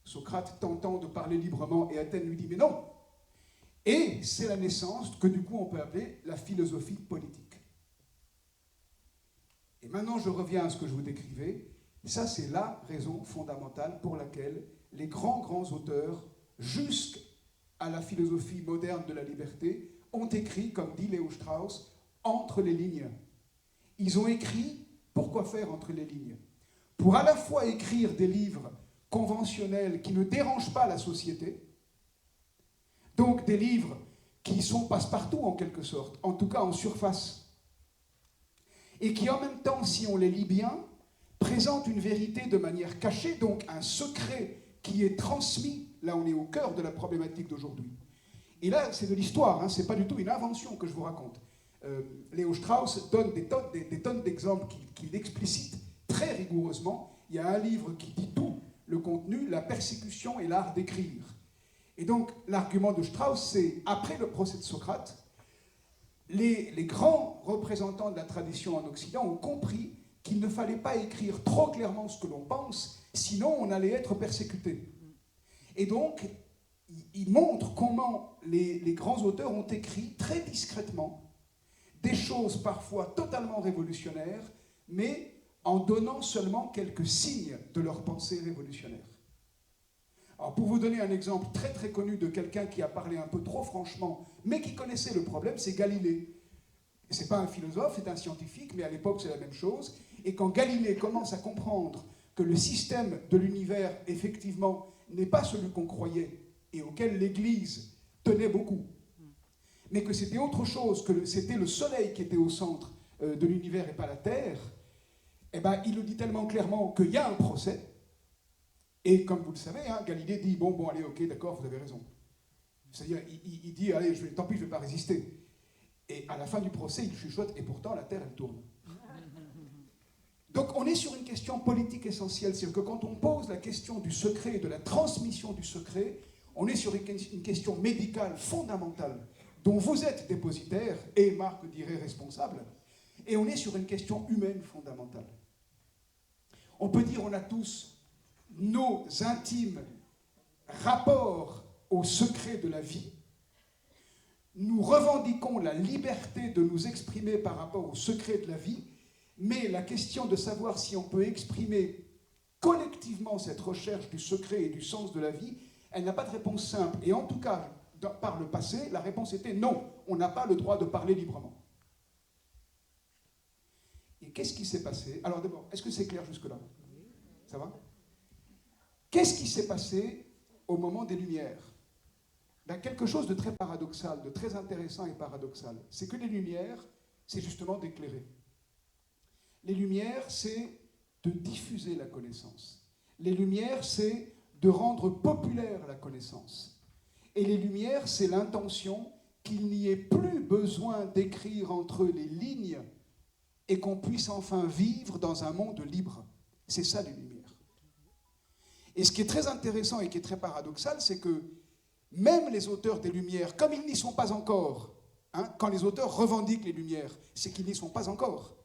Socrate tentant de parler librement et Athènes lui dit « Mais non !» Et c'est la naissance que du coup on peut appeler la philosophie politique. Et maintenant, je reviens à ce que je vous décrivais. Ça, c'est la raison fondamentale pour laquelle les grands auteurs, jusqu'à la philosophie moderne de la liberté, ont écrit, comme dit Léo Strauss, entre les lignes. Ils ont écrit, pourquoi faire entre les lignes? Pour à la fois écrire des livres conventionnels qui ne dérangent pas la société, donc des livres qui sont passe-partout en quelque sorte, en tout cas en surface, et qui en même temps, si on les lit bien, présentent une vérité de manière cachée, donc un secret qui est transmis. Là, on est au cœur de la problématique d'aujourd'hui. Et là, c'est de l'histoire, hein, c'est pas du tout une invention que je vous raconte. Léo Strauss donne des tonnes d'exemples qu'il explicite très rigoureusement. Il y a un livre qui dit tout, le contenu, la persécution et l'art d'écrire. Et donc, l'argument de Strauss, c'est, après le procès de Socrate, les grands représentants de la tradition en Occident ont compris qu'il ne fallait pas écrire trop clairement ce que l'on pense, sinon on allait être persécuté. Et donc, il montre comment les grands auteurs ont écrit très discrètement des choses parfois totalement révolutionnaires, mais en donnant seulement quelques signes de leur pensée révolutionnaire. Alors, pour vous donner un exemple très très connu de quelqu'un qui a parlé un peu trop franchement, mais qui connaissait le problème, c'est Galilée. Ce n'est pas un philosophe, c'est un scientifique, mais à l'époque c'est la même chose. Et quand Galilée commence à comprendre que le système de l'univers, effectivement, n'est pas celui qu'on croyait et auquel l'Église tenait beaucoup, mais que c'était autre chose, que c'était le Soleil qui était au centre de l'univers et pas la Terre, eh ben, il le dit tellement clairement qu'il y a un procès. Et comme vous le savez, hein, Galilée dit « Bon, allez, ok, d'accord, vous avez raison ». C'est-à-dire, il dit « Allez, tant pis, je ne vais pas résister ». Et à la fin du procès, il chuchote « Et pourtant, la Terre, elle tourne ». Donc, on est sur une question politique essentielle. C'est-à-dire que quand on pose la question du secret et de la transmission du secret, on est sur une question médicale fondamentale dont vous êtes dépositaire, et Marc dirait responsable, et on est sur une question humaine fondamentale. On peut dire on a tous nos intimes rapports au secret de la vie. Nous revendiquons la liberté de nous exprimer par rapport au secret de la vie, mais la question de savoir si on peut exprimer collectivement cette recherche du secret et du sens de la vie, elle n'a pas de réponse simple. Et en tout cas, par le passé, la réponse était non, on n'a pas le droit de parler librement. Et qu'est-ce qui s'est passé? Alors d'abord, est-ce que c'est clair jusque-là? Ça va? Qu'est-ce qui s'est passé au moment des Lumières? Ben, quelque chose de très paradoxal, de très intéressant et paradoxal. C'est que les Lumières, c'est justement d'éclairer. Les Lumières, c'est de diffuser la connaissance. Les Lumières, c'est de rendre populaire la connaissance. Et les Lumières, c'est l'intention qu'il n'y ait plus besoin d'écrire entre les lignes et qu'on puisse enfin vivre dans un monde libre. C'est ça les Lumières. Et ce qui est très intéressant et qui est très paradoxal, c'est que même les auteurs des Lumières, comme ils n'y sont pas encore, hein, quand les auteurs revendiquent les Lumières, c'est qu'ils n'y sont pas encore.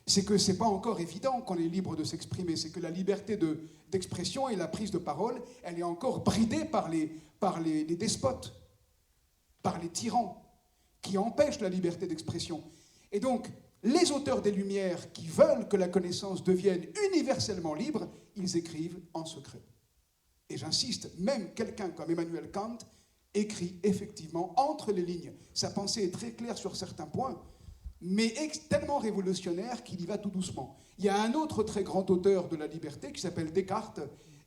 C'est que ce n'est pas encore évident qu'on est libre de s'exprimer, c'est que la liberté d'expression et la prise de parole, elle est encore bridée par les despotes, par les tyrans, qui empêchent la liberté d'expression. Et donc, les auteurs des Lumières qui veulent que la connaissance devienne universellement libre, ils écrivent en secret. Et j'insiste, même quelqu'un comme Emmanuel Kant écrit effectivement entre les lignes. Sa pensée est très claire sur certains points, mais tellement révolutionnaire qu'il y va tout doucement. Il y a un autre très grand auteur de la liberté qui s'appelle Descartes,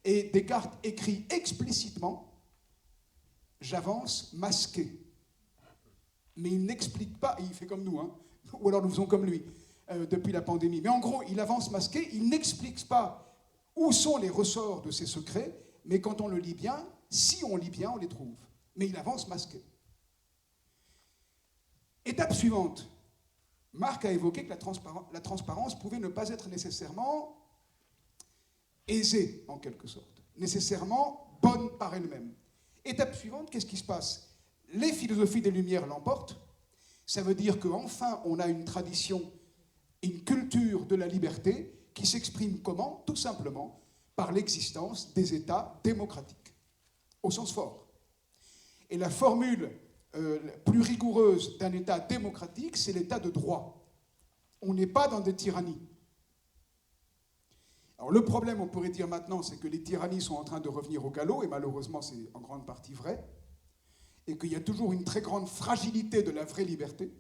et Descartes écrit explicitement « j'avance masqué ». Mais il n'explique pas, et il fait comme nous, hein, ou alors nous faisons comme lui, depuis la pandémie. Mais en gros, il avance masqué, il n'explique pas où sont les ressorts de ses secrets, mais quand on le lit bien, si on lit bien, on les trouve. Mais il avance masqué. Étape suivante. Marc a évoqué que la transparence pouvait ne pas être nécessairement aisée, en quelque sorte, nécessairement bonne par elle-même. Étape suivante, qu'est-ce qui se passe? Les philosophies des Lumières l'emportent. Ça veut dire qu'enfin, on a une tradition, une culture de la liberté qui s'exprime comment? Tout simplement par l'existence des États démocratiques, au sens fort. Et la formule plus rigoureuse d'un État démocratique, c'est l'État de droit. On n'est pas dans des tyrannies. Alors le problème, on pourrait dire maintenant, c'est que les tyrannies sont en train de revenir au galop, et malheureusement c'est en grande partie vrai, et qu'il y a toujours une très grande fragilité de la vraie liberté.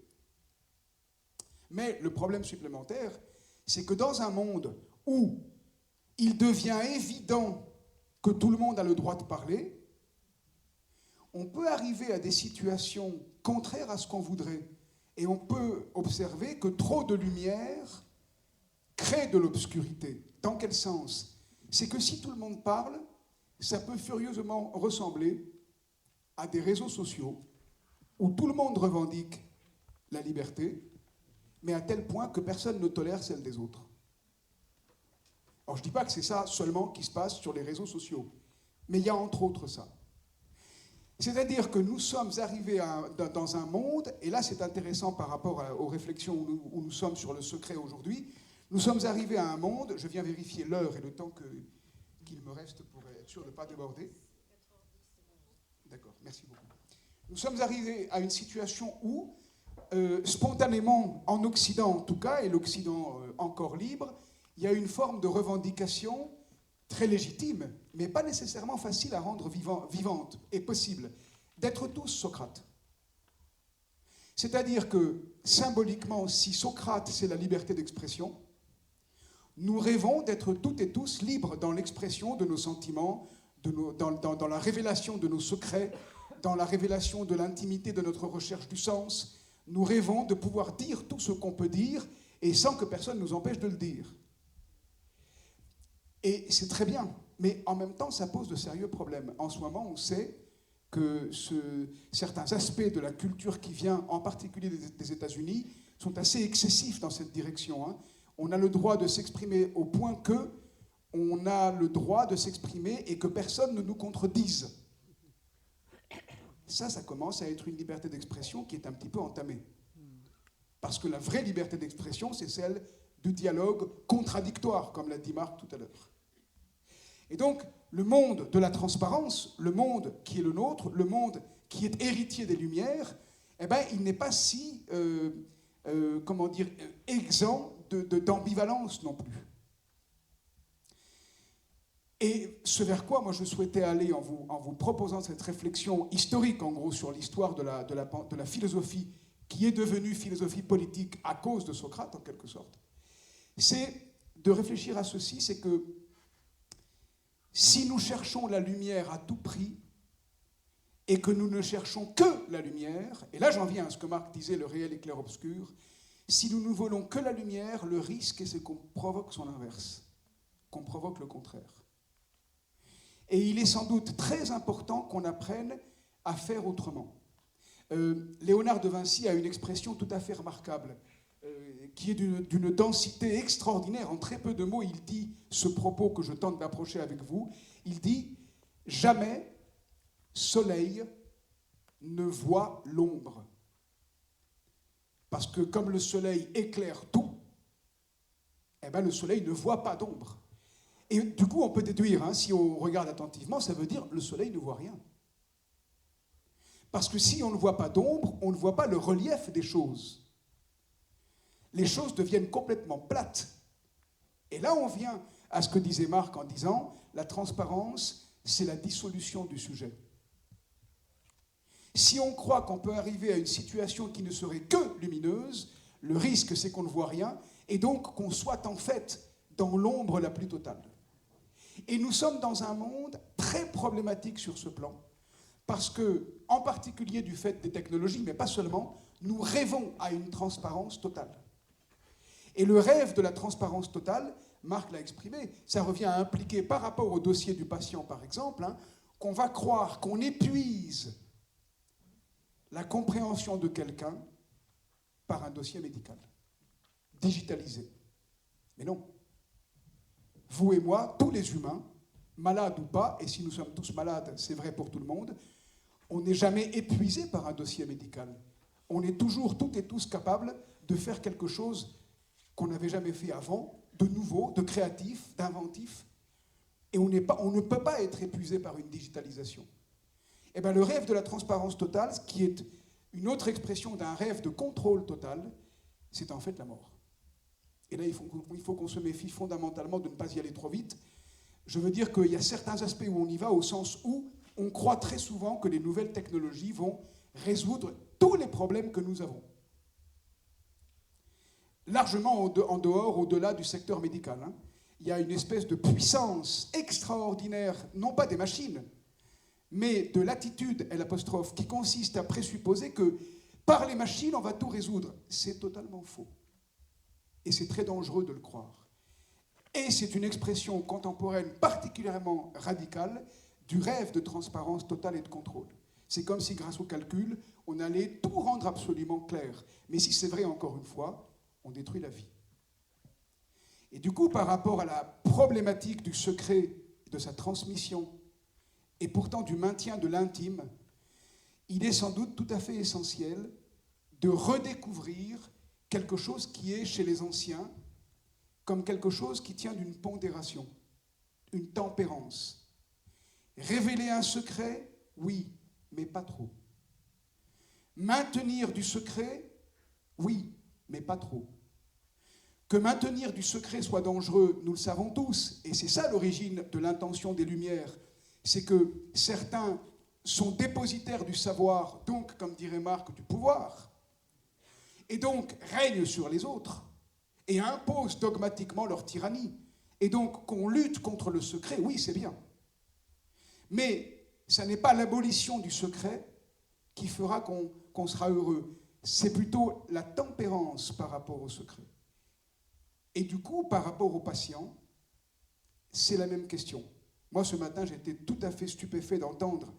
Mais le problème supplémentaire, c'est que dans un monde où il devient évident que tout le monde a le droit de parler, on peut arriver à des situations contraires à ce qu'on voudrait. Et on peut observer que trop de lumière crée de l'obscurité. Dans quel sens? C'est que si tout le monde parle, ça peut furieusement ressembler à des réseaux sociaux où tout le monde revendique la liberté, mais à tel point que personne ne tolère celle des autres. Alors je ne dis pas que c'est ça seulement qui se passe sur les réseaux sociaux, mais il y a entre autres ça. C'est-à-dire que nous sommes arrivés dans un monde, et là c'est intéressant par rapport aux réflexions où nous sommes sur le secret aujourd'hui, nous sommes arrivés à un monde, je viens vérifier l'heure et le temps qu'il me reste pour être sûr de ne pas déborder. D'accord, merci beaucoup. Nous sommes arrivés à une situation où, spontanément, en Occident en tout cas, et l'Occident encore libre, il y a une forme de revendication très légitime, mais pas nécessairement facile à rendre vivante et possible, d'être tous Socrate. C'est-à-dire que, symboliquement, si Socrate, c'est la liberté d'expression, nous rêvons d'être toutes et tous libres dans l'expression de nos sentiments, dans la révélation de nos secrets, dans la révélation de l'intimité de notre recherche du sens. Nous rêvons de pouvoir dire tout ce qu'on peut dire, et sans que personne nous empêche de le dire. Et c'est très bien, mais en même temps, ça pose de sérieux problèmes. En ce moment, on sait que certains aspects de la culture qui vient, en particulier des États-Unis, sont assez excessifs dans cette direction. Hein. On a le droit de s'exprimer au point que on a le droit de s'exprimer et que personne ne nous contredise. Ça commence à être une liberté d'expression qui est un petit peu entamée. Parce que la vraie liberté d'expression, c'est celle du dialogue contradictoire, comme l'a dit Marc tout à l'heure. Et donc, le monde de la transparence, le monde qui est le nôtre, le monde qui est héritier des Lumières, eh ben, il n'est pas si, exempt d'ambivalence non plus. Et ce vers quoi moi je souhaitais aller en vous proposant cette réflexion historique, en gros, sur l'histoire de la philosophie qui est devenue philosophie politique à cause de Socrate, en quelque sorte, c'est de réfléchir à ceci, c'est que si nous cherchons la lumière à tout prix, et que nous ne cherchons que la lumière, et là j'en viens à ce que Marc disait, le réel et clair-obscur, si nous ne voulons que la lumière, le risque, c'est qu'on provoque son inverse, qu'on provoque le contraire. Et il est sans doute très important qu'on apprenne à faire autrement. Léonard de Vinci a une expression tout à fait remarquable, qui est d'une densité extraordinaire. En très peu de mots, il dit ce propos que je tente d'approcher avec vous. Il dit « Jamais soleil ne voit l'ombre ». Parce que comme le soleil éclaire tout, eh ben le soleil ne voit pas d'ombre. Et du coup, on peut déduire, si on regarde attentivement, ça veut dire le soleil ne voit rien. Parce que si on ne voit pas d'ombre, on ne voit pas le relief des choses. les choses deviennent complètement plates. Et là, on vient à ce que disait Marc en disant « la transparence, c'est la dissolution du sujet ». Si on croit qu'on peut arriver à une situation qui ne serait que lumineuse, le risque, c'est qu'on ne voit rien, et donc qu'on soit en fait dans l'ombre la plus totale. Et nous sommes dans un monde très problématique sur ce plan, parce que, en particulier du fait des technologies, mais pas seulement, nous rêvons à une transparence totale. Et le rêve de la transparence totale, Marc l'a exprimé, ça revient à impliquer, par rapport au dossier du patient par exemple, qu'on va croire qu'on épuise la compréhension de quelqu'un par un dossier médical, digitalisé. Mais non. Vous et moi, tous les humains, malades ou pas, et si nous sommes tous malades, c'est vrai pour tout le monde, on n'est jamais épuisé par un dossier médical. On est toujours, toutes et tous, capables de faire quelque chose qu'on n'avait jamais fait avant, de nouveau, de créatif, d'inventif, et on ne peut pas être épuisé par une digitalisation. Eh bien, le rêve de la transparence totale, ce qui est une autre expression d'un rêve de contrôle total, c'est en fait la mort. Et là, il faut qu'on se méfie fondamentalement de ne pas y aller trop vite. Je veux dire qu'il y a certains aspects où on y va, au sens où on croit très souvent que les nouvelles technologies vont résoudre tous les problèmes que nous avons. Largement en dehors, au-delà du secteur médical. Il y a une espèce de puissance extraordinaire, non pas des machines, mais de l'attitude, L', qui consiste à présupposer que par les machines, on va tout résoudre. C'est totalement faux. Et c'est très dangereux de le croire. Et c'est une expression contemporaine particulièrement radicale du rêve de transparence totale et de contrôle. C'est comme si, grâce au calcul, on allait tout rendre absolument clair. Mais si c'est vrai, encore une fois, on détruit la vie. Et du coup, par rapport à la problématique du secret, de sa transmission, et pourtant du maintien de l'intime, il est sans doute tout à fait essentiel de redécouvrir quelque chose qui est, chez les anciens, comme quelque chose qui tient d'une pondération, une tempérance. Révéler un secret, oui, mais pas trop. Maintenir du secret, oui, mais pas trop. Que maintenir du secret soit dangereux, nous le savons tous, et c'est ça l'origine de l'intention des Lumières, c'est que certains sont dépositaires du savoir, donc, comme dirait Marc, du pouvoir, et donc règnent sur les autres, et imposent dogmatiquement leur tyrannie. Et donc qu'on lutte contre le secret, oui, c'est bien. Mais ça n'est pas l'abolition du secret qui fera qu'on sera heureux. C'est plutôt la tempérance par rapport au secret. Et du coup, par rapport aux patients, c'est la même question. Moi, ce matin, j'étais tout à fait stupéfait d'entendre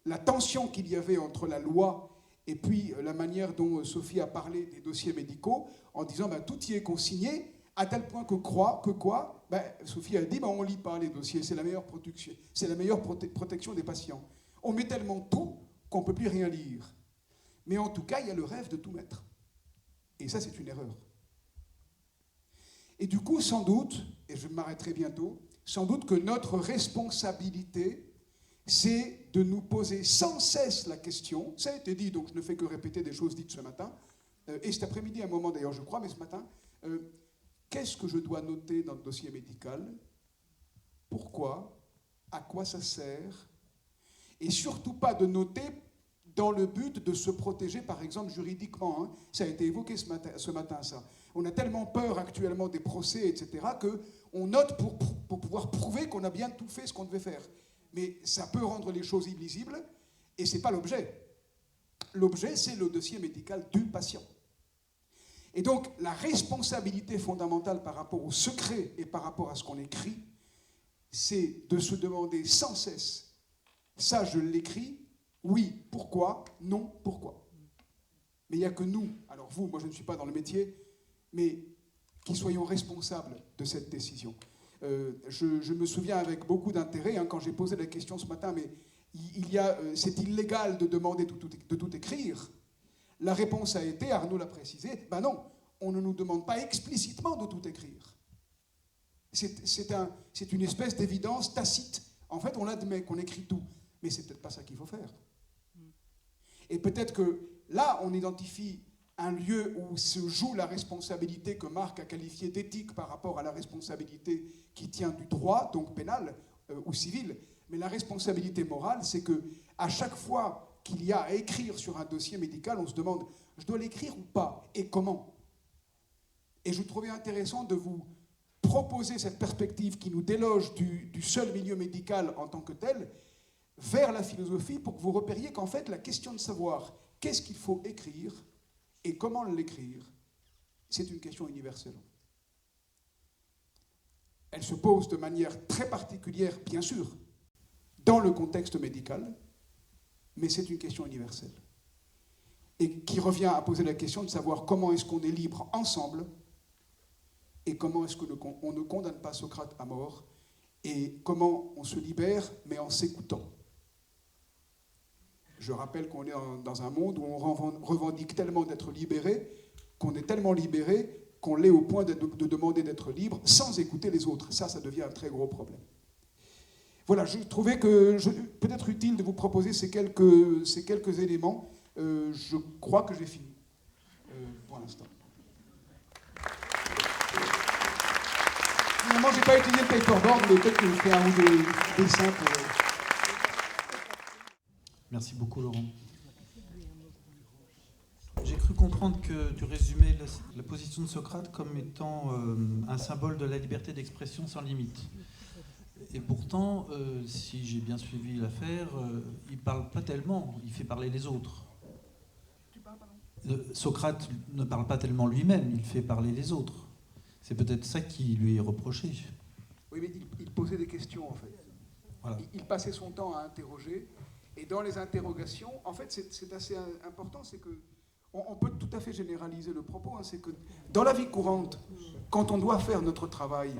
la tension qu'il y avait entre la loi et puis la manière dont Sophie a parlé des dossiers médicaux, en disant tout y est consigné, à tel point que quoi Sophie a dit on ne lit pas les dossiers, c'est la meilleure protection, c'est la meilleure protection des patients. On met tellement tout qu'on ne peut plus rien lire. Mais en tout cas, il y a le rêve de tout mettre. Et ça, c'est une erreur. Et du coup, sans doute, et je m'arrêterai bientôt, sans doute que notre responsabilité, c'est de nous poser sans cesse la question, ça a été dit, donc je ne fais que répéter des choses dites ce matin, et cet après-midi, à un moment d'ailleurs, je crois, mais ce matin, qu'est-ce que je dois noter dans le dossier médical? Pourquoi? À quoi ça sert? Et surtout pas de noter dans le but de se protéger, par exemple, juridiquement. Ça a été évoqué ce matin, ça. On a tellement peur actuellement des procès, etc., qu'on note pour pouvoir prouver qu'on a bien tout fait ce qu'on devait faire. Mais ça peut rendre les choses illisibles, et ce n'est pas l'objet. L'objet, c'est le dossier médical du patient. Et donc, la responsabilité fondamentale par rapport au secret et par rapport à ce qu'on écrit, c'est de se demander sans cesse, ça je l'écris, oui, pourquoi, non, pourquoi. Mais il n'y a que nous, alors vous, moi je ne suis pas dans le métier, mais qui soyons responsables de cette décision. Je me souviens avec beaucoup d'intérêt, quand j'ai posé la question ce matin, mais c'est illégal de demander de tout écrire. La réponse a été, Arnaud l'a précisé, non, on ne nous demande pas explicitement de tout écrire. C'est une espèce d'évidence tacite. En fait, on admet qu'on écrit tout, mais c'est peut-être pas ça qu'il faut faire. Et peut-être que là, on identifie un lieu où se joue la responsabilité que Marc a qualifiée d'éthique par rapport à la responsabilité qui tient du droit, donc pénal ou civil. Mais la responsabilité morale, c'est que à chaque fois qu'il y a à écrire sur un dossier médical, on se demande, je dois l'écrire ou pas, et comment? Et je trouvais intéressant de vous proposer cette perspective qui nous déloge du seul milieu médical en tant que tel, vers la philosophie, pour que vous repériez qu'en fait, la question de savoir qu'est-ce qu'il faut écrire et comment l'écrire, c'est une question universelle. Elle se pose de manière très particulière, bien sûr, dans le contexte médical, mais c'est une question universelle. Et qui revient à poser la question de savoir comment est-ce qu'on est libre ensemble et comment est-ce qu'on ne condamne pas Socrate à mort et comment on se libère, mais en s'écoutant. Je rappelle qu'on est dans un monde où on revendique tellement d'être libéré, qu'on est tellement libéré qu'on l'est au point de demander d'être libre sans écouter les autres. Ça devient un très gros problème. Voilà, je trouvais que peut-être utile de vous proposer ces quelques éléments. Je crois que j'ai fini pour l'instant. Finalement, je n'ai pas utilisé le paperboard, mais peut-être que je ferai un ou deux dessins pour... Merci beaucoup, Laurent. J'ai cru comprendre que tu résumais la position de Socrate comme étant un symbole de la liberté d'expression sans limite. Et pourtant, si j'ai bien suivi l'affaire, il ne parle pas tellement, il fait parler les autres. Socrate ne parle pas tellement lui-même, il fait parler les autres. C'est peut-être ça qui lui est reproché. Oui, mais il posait des questions, en fait. Voilà. Il passait son temps à interroger. Et dans les interrogations, en fait, c'est assez important, c'est que on peut tout à fait généraliser le propos, hein, c'est que dans la vie courante, quand on doit faire notre travail,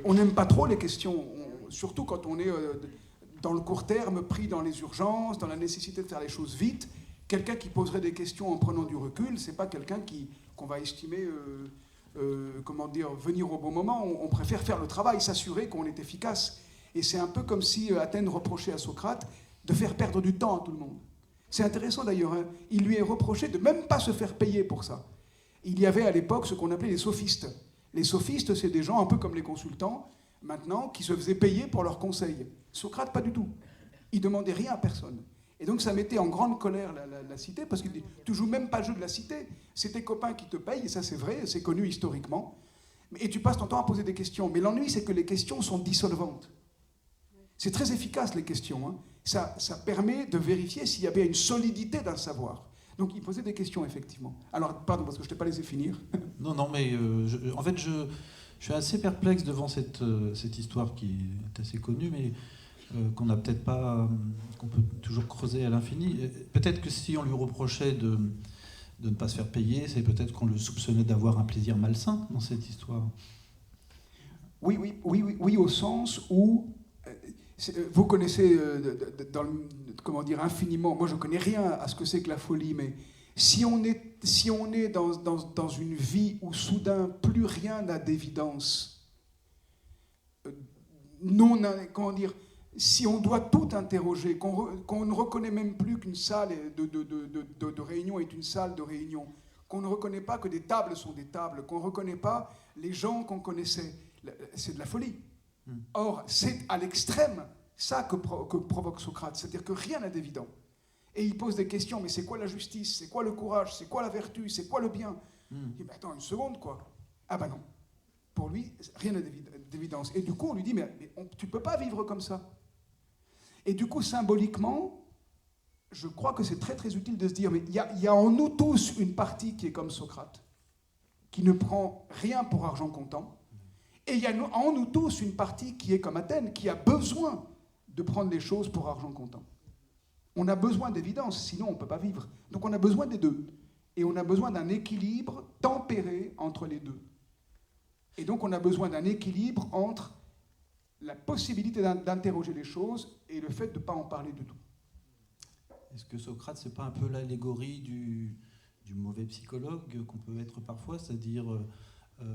on n'aime pas trop les questions, surtout quand on est dans le court terme, pris dans les urgences, dans la nécessité de faire les choses vite. Quelqu'un qui poserait des questions en prenant du recul, c'est pas quelqu'un qu'on va estimer, venir au bon moment. On préfère faire le travail, s'assurer qu'on est efficace. Et c'est un peu comme si Athènes reprochait à Socrate de faire perdre du temps à tout le monde. C'est intéressant d'ailleurs, hein. Il lui est reproché de même pas se faire payer pour ça. Il y avait à l'époque ce qu'on appelait les sophistes. Les sophistes, c'est des gens un peu comme les consultants, maintenant, qui se faisaient payer pour leurs conseils. Socrate, pas du tout. Il demandait rien à personne. Et donc ça mettait en grande colère la cité, parce qu'il dit, tu joues même pas le jeu de la cité, c'est tes copains qui te payent, et ça c'est vrai, c'est connu historiquement, et tu passes ton temps à poser des questions. Mais l'ennui, c'est que les questions sont dissolvantes. C'est très efficace, les questions, hein. Ça permet de vérifier s'il y a bien une solidité d'un savoir. Donc il posait des questions, effectivement. Alors, pardon, parce que je ne t'ai pas laissé finir. Non, mais en fait, je suis assez perplexe devant cette histoire qui est assez connue, mais qu'on peut toujours creuser à l'infini. Peut-être que si on lui reprochait de ne pas se faire payer, c'est peut-être qu'on le soupçonnait d'avoir un plaisir malsain dans cette histoire. Oui, au sens où... Vous connaissez, infiniment, moi je ne connais rien à ce que c'est que la folie, mais si on est dans une vie où soudain plus rien n'a d'évidence, si on doit tout interroger, qu'on ne reconnaît même plus qu'une salle de réunion est une salle de réunion, qu'on ne reconnaît pas que des tables sont des tables, qu'on ne reconnaît pas les gens qu'on connaissait, c'est de la folie. Or, c'est à l'extrême ça que provoque Socrate, c'est-à-dire que rien n'est d'évident. Et il pose des questions, mais c'est quoi la justice? C'est quoi le courage? C'est quoi la vertu? C'est quoi le bien? Il dit, mais attends, une seconde, quoi. Ah ben non. Pour lui, rien n'est d'évidence. Et du coup, on lui dit, mais tu ne peux pas vivre comme ça. Et du coup, symboliquement, je crois que c'est très très utile de se dire, mais il y a en nous tous une partie qui est comme Socrate, qui ne prend rien pour argent comptant. Et il y a en nous tous une partie qui est comme Athènes, qui a besoin de prendre les choses pour argent comptant. On a besoin d'évidence, sinon on ne peut pas vivre. Donc on a besoin des deux. Et on a besoin d'un équilibre tempéré entre les deux. Et donc on a besoin d'un équilibre entre la possibilité d'interroger les choses et le fait de ne pas en parler du tout. Est-ce que Socrate, c'est pas un peu l'allégorie du mauvais psychologue qu'on peut être parfois, c'est-à-dire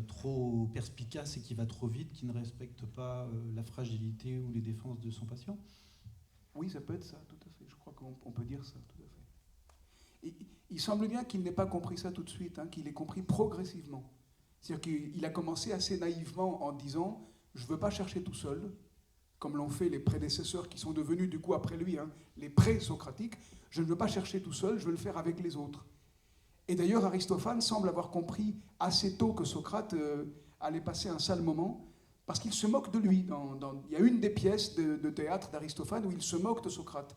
trop perspicace et qui va trop vite, qui ne respecte pas la fragilité ou les défenses de son patient? Oui, ça peut être ça, tout à fait. Je crois qu'on peut dire ça, tout à fait. il semble bien qu'il n'ait pas compris ça tout de suite, hein, qu'il ait compris progressivement. C'est-à-dire qu'il a commencé assez naïvement en disant « je ne veux pas chercher tout seul », comme l'ont fait les prédécesseurs qui sont devenus du coup après lui, hein, les pré-socratiques. « Je ne veux pas chercher tout seul, je veux le faire avec les autres ». Et d'ailleurs, Aristophane semble avoir compris assez tôt que Socrate allait passer un sale moment, parce qu'il se moque de lui. Il y a une des pièces de théâtre d'Aristophane où il se moque de Socrate.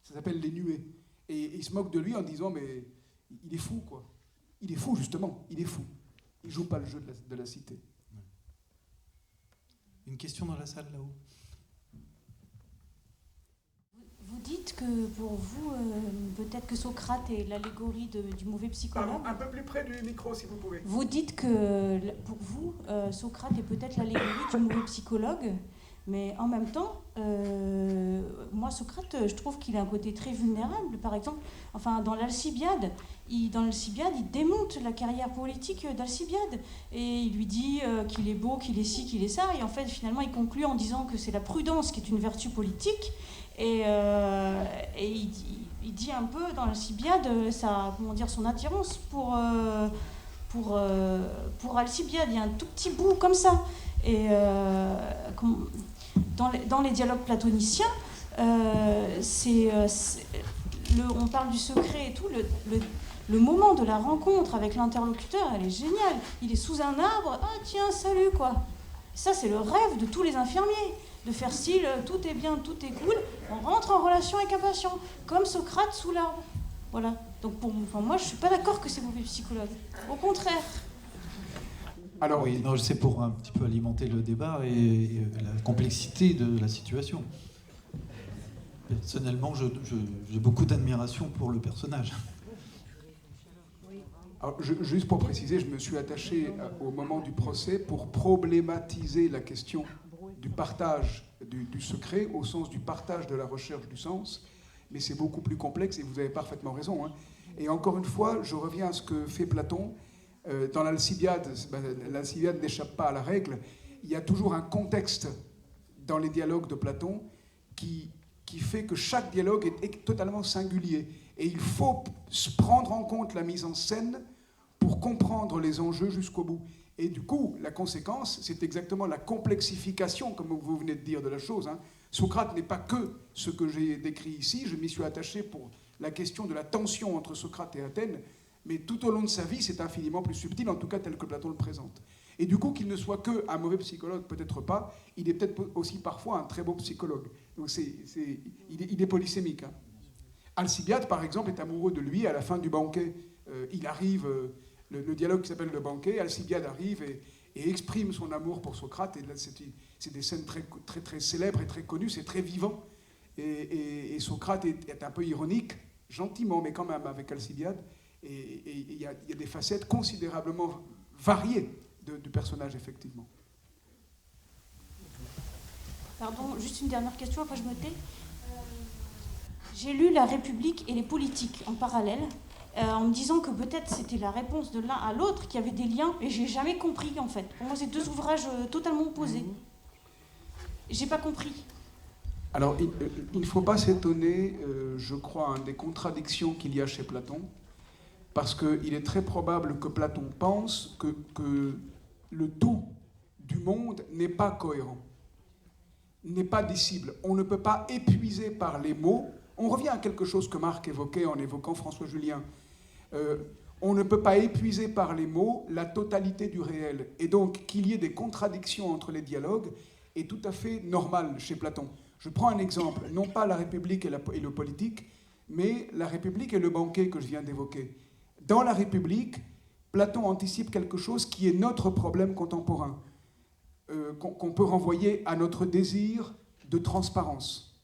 Ça s'appelle Les Nuées. Et il se moque de lui en disant « mais il est fou, quoi. Il est fou, justement, il est fou. Il ne joue pas le jeu de la cité. » Une question dans la salle, là-haut. Vous dites que pour vous, peut-être que Socrate est l'allégorie du mauvais psychologue. Pardon, un peu plus près du micro, si vous pouvez. Vous dites que pour vous, Socrate est peut-être l'allégorie du mauvais psychologue, mais en même temps, moi, Socrate, je trouve qu'il a un côté très vulnérable. Par exemple, enfin, dans l'Alcibiade, il démonte la carrière politique d'Alcibiade. Et il lui dit qu'il est beau, qu'il est ci, qu'il est ça. Et en fait, finalement, il conclut en disant que c'est la prudence qui est une vertu politique. Et il dit un peu dans l'Alcibiade son attirance pour Alcibiade. Il y a un tout petit bout comme ça. Et dans les dialogues platoniciens, on parle du secret et tout. Le moment de la rencontre avec l'interlocuteur, elle est géniale. Il est sous un arbre, ah tiens, salut quoi. Ça, c'est le rêve de tous les infirmiers. De faire style, tout est bien, tout est cool, on rentre en relation avec un patient, comme Socrate sous l'arbre. Voilà. Donc moi, je ne suis pas d'accord que c'est mauvais psychologue. Au contraire. Alors oui, non, c'est pour un petit peu alimenter le débat et la complexité de la situation. Personnellement, j'ai beaucoup d'admiration pour le personnage. Alors, juste pour préciser, je me suis attaché au moment du procès pour problématiser la question du partage du secret, au sens du partage de la recherche du sens, mais c'est beaucoup plus complexe et vous avez parfaitement raison. Hein. Et encore une fois, je reviens à ce que fait Platon. Dans l'Alcibiade, l'Alcibiade n'échappe pas à la règle. Il y a toujours un contexte dans les dialogues de Platon qui fait que chaque dialogue est totalement singulier. Et il faut prendre en compte la mise en scène pour comprendre les enjeux jusqu'au bout. Et du coup, la conséquence, c'est exactement la complexification, comme vous venez de dire, de la chose. Hein. Socrate n'est pas que ce que j'ai décrit ici. Je m'y suis attaché pour la question de la tension entre Socrate et Athènes. Mais tout au long de sa vie, c'est infiniment plus subtil, en tout cas tel que Platon le présente. Et du coup, qu'il ne soit qu'un mauvais psychologue, peut-être pas, il est peut-être aussi parfois un très beau psychologue. Donc il est polysémique. Hein. Alcibiade, par exemple, est amoureux de lui à la fin du banquet. Il arrive... Le dialogue qui s'appelle Le banquet, Alcibiade arrive et exprime son amour pour Socrate. Et là, c'est des scènes très, très, très célèbres et très connues, c'est très vivant. Et Socrate est un peu ironique, gentiment, mais quand même, avec Alcibiade. Et il y a des facettes considérablement variées du personnage, effectivement. Pardon, juste une dernière question, après je me tais. J'ai lu La République et les politiques en parallèle. En me disant que peut-être c'était la réponse de l'un à l'autre, qu'il y avait des liens, et j'ai jamais compris en fait. Pour moi, c'est deux ouvrages totalement opposés. J'ai pas compris. Alors, il ne faut pas s'étonner, je crois, des contradictions qu'il y a chez Platon, parce qu'il est très probable que Platon pense que le tout du monde n'est pas cohérent, n'est pas dissible. On ne peut pas épuiser par les mots. On revient à quelque chose que Marc évoquait en évoquant François Julien. On ne peut pas épuiser par les mots la totalité du réel. Et donc, qu'il y ait des contradictions entre les dialogues est tout à fait normal chez Platon. Je prends un exemple, non pas la République et le politique, mais la République et le banquet que je viens d'évoquer. Dans la République, Platon anticipe quelque chose qui est notre problème contemporain, qu'on peut renvoyer à notre désir de transparence.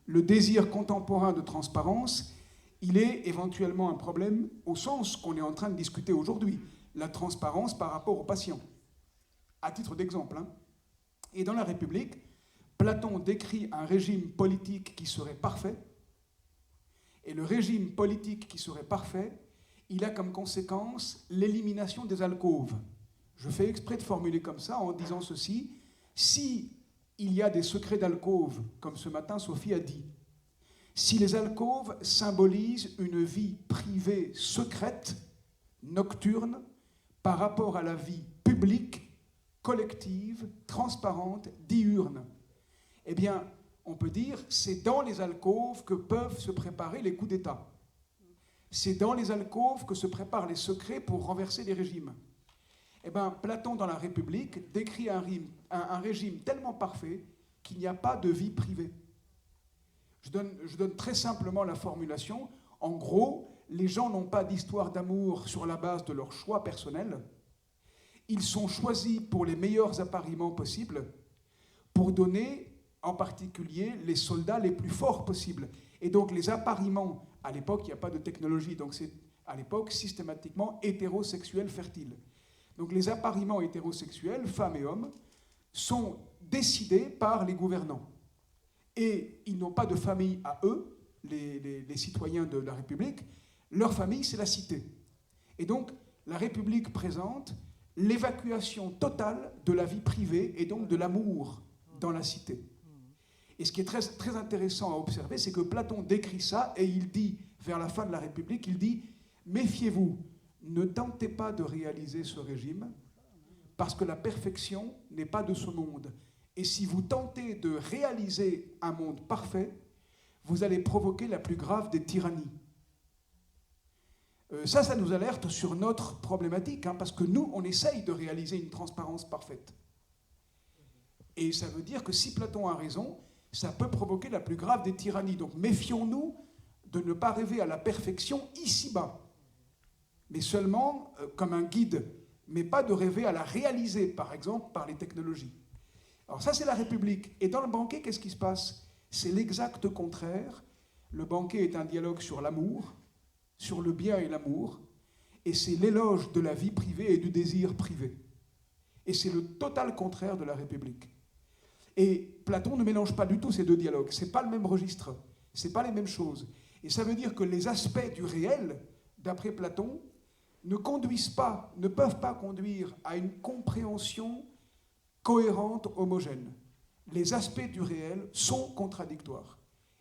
Le désir contemporain de transparence, il est éventuellement un problème au sens qu'on est en train de discuter aujourd'hui, la transparence par rapport aux patients, à titre d'exemple. Hein. Et dans la République, Platon décrit un régime politique qui serait parfait, et le régime politique qui serait parfait, il a comme conséquence l'élimination des alcôves. Je fais exprès de formuler comme ça en disant ceci, si il y a des secrets d'alcôve, comme ce matin Sophie a dit, Si les alcôves symbolisent une vie privée secrète, nocturne, par rapport à la vie publique, collective, transparente, diurne, eh bien, on peut dire c'est dans les alcôves que peuvent se préparer les coups d'État. C'est dans les alcôves que se préparent les secrets pour renverser les régimes. Eh bien, Platon, dans la République, décrit un régime tellement parfait qu'il n'y a pas de vie privée. Je donne très simplement la formulation. En gros, les gens n'ont pas d'histoire d'amour sur la base de leur choix personnel. Ils sont choisis pour les meilleurs appariements possibles, pour donner en particulier les soldats les plus forts possibles. Et donc les appariements, à l'époque, il n'y a pas de technologie, donc c'est à l'époque systématiquement hétérosexuel fertile. Donc les appariements hétérosexuels, femmes et hommes, sont décidés par les gouvernants. Et ils n'ont pas de famille à eux, les citoyens de la République. Leur famille, c'est la cité. Et donc, la République présente l'évacuation totale de la vie privée et donc de l'amour dans la cité. Et ce qui est très, très intéressant à observer, c'est que Platon décrit ça et il dit, vers la fin de la République, il dit « Méfiez-vous, ne tentez pas de réaliser ce régime, parce que la perfection n'est pas de ce monde. Et si vous tentez de réaliser un monde parfait, vous allez provoquer la plus grave des tyrannies. » Ça nous alerte sur notre problématique, hein, parce que nous, on essaye de réaliser une transparence parfaite. Et ça veut dire que si Platon a raison, ça peut provoquer la plus grave des tyrannies. Donc méfions-nous de ne pas rêver à la perfection ici-bas, mais seulement comme un guide, mais pas de rêver à la réaliser, par exemple, par les technologies. Alors ça, c'est la République. Et dans le banquet, qu'est-ce qui se passe? C'est l'exact contraire. Le banquet est un dialogue sur l'amour, sur le bien et l'amour, et c'est l'éloge de la vie privée et du désir privé. Et c'est le total contraire de la République. Et Platon ne mélange pas du tout ces deux dialogues. Ce n'est pas le même registre, ce n'est pas les mêmes choses. Et ça veut dire que les aspects du réel, d'après Platon, ne peuvent pas conduire à une compréhension cohérente, homogène. Les aspects du réel sont contradictoires.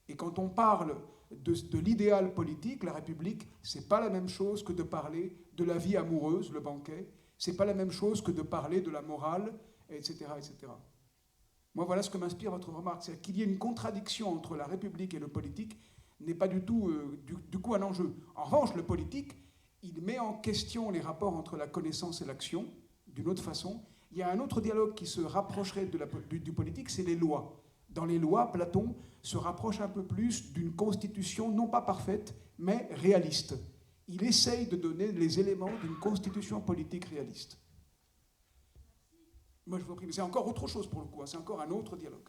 Et quand on parle de l'idéal politique, la République, ce n'est pas la même chose que de parler de la vie amoureuse, le banquet, ce n'est pas la même chose que de parler de la morale, etc., etc. Moi, voilà ce que m'inspire votre remarque. C'est qu'il y ait une contradiction entre la République et le politique n'est pas du tout, du coup, un enjeu. En revanche, le politique, il met en question les rapports entre la connaissance et l'action, d'une autre façon. Il y a un autre dialogue qui se rapprocherait du politique, c'est les lois. Dans les lois, Platon se rapproche un peu plus d'une constitution, non pas parfaite, mais réaliste. Il essaye de donner les éléments d'une constitution politique réaliste. Moi, je vous prie, mais c'est encore autre chose pour le coup, hein, c'est encore un autre dialogue.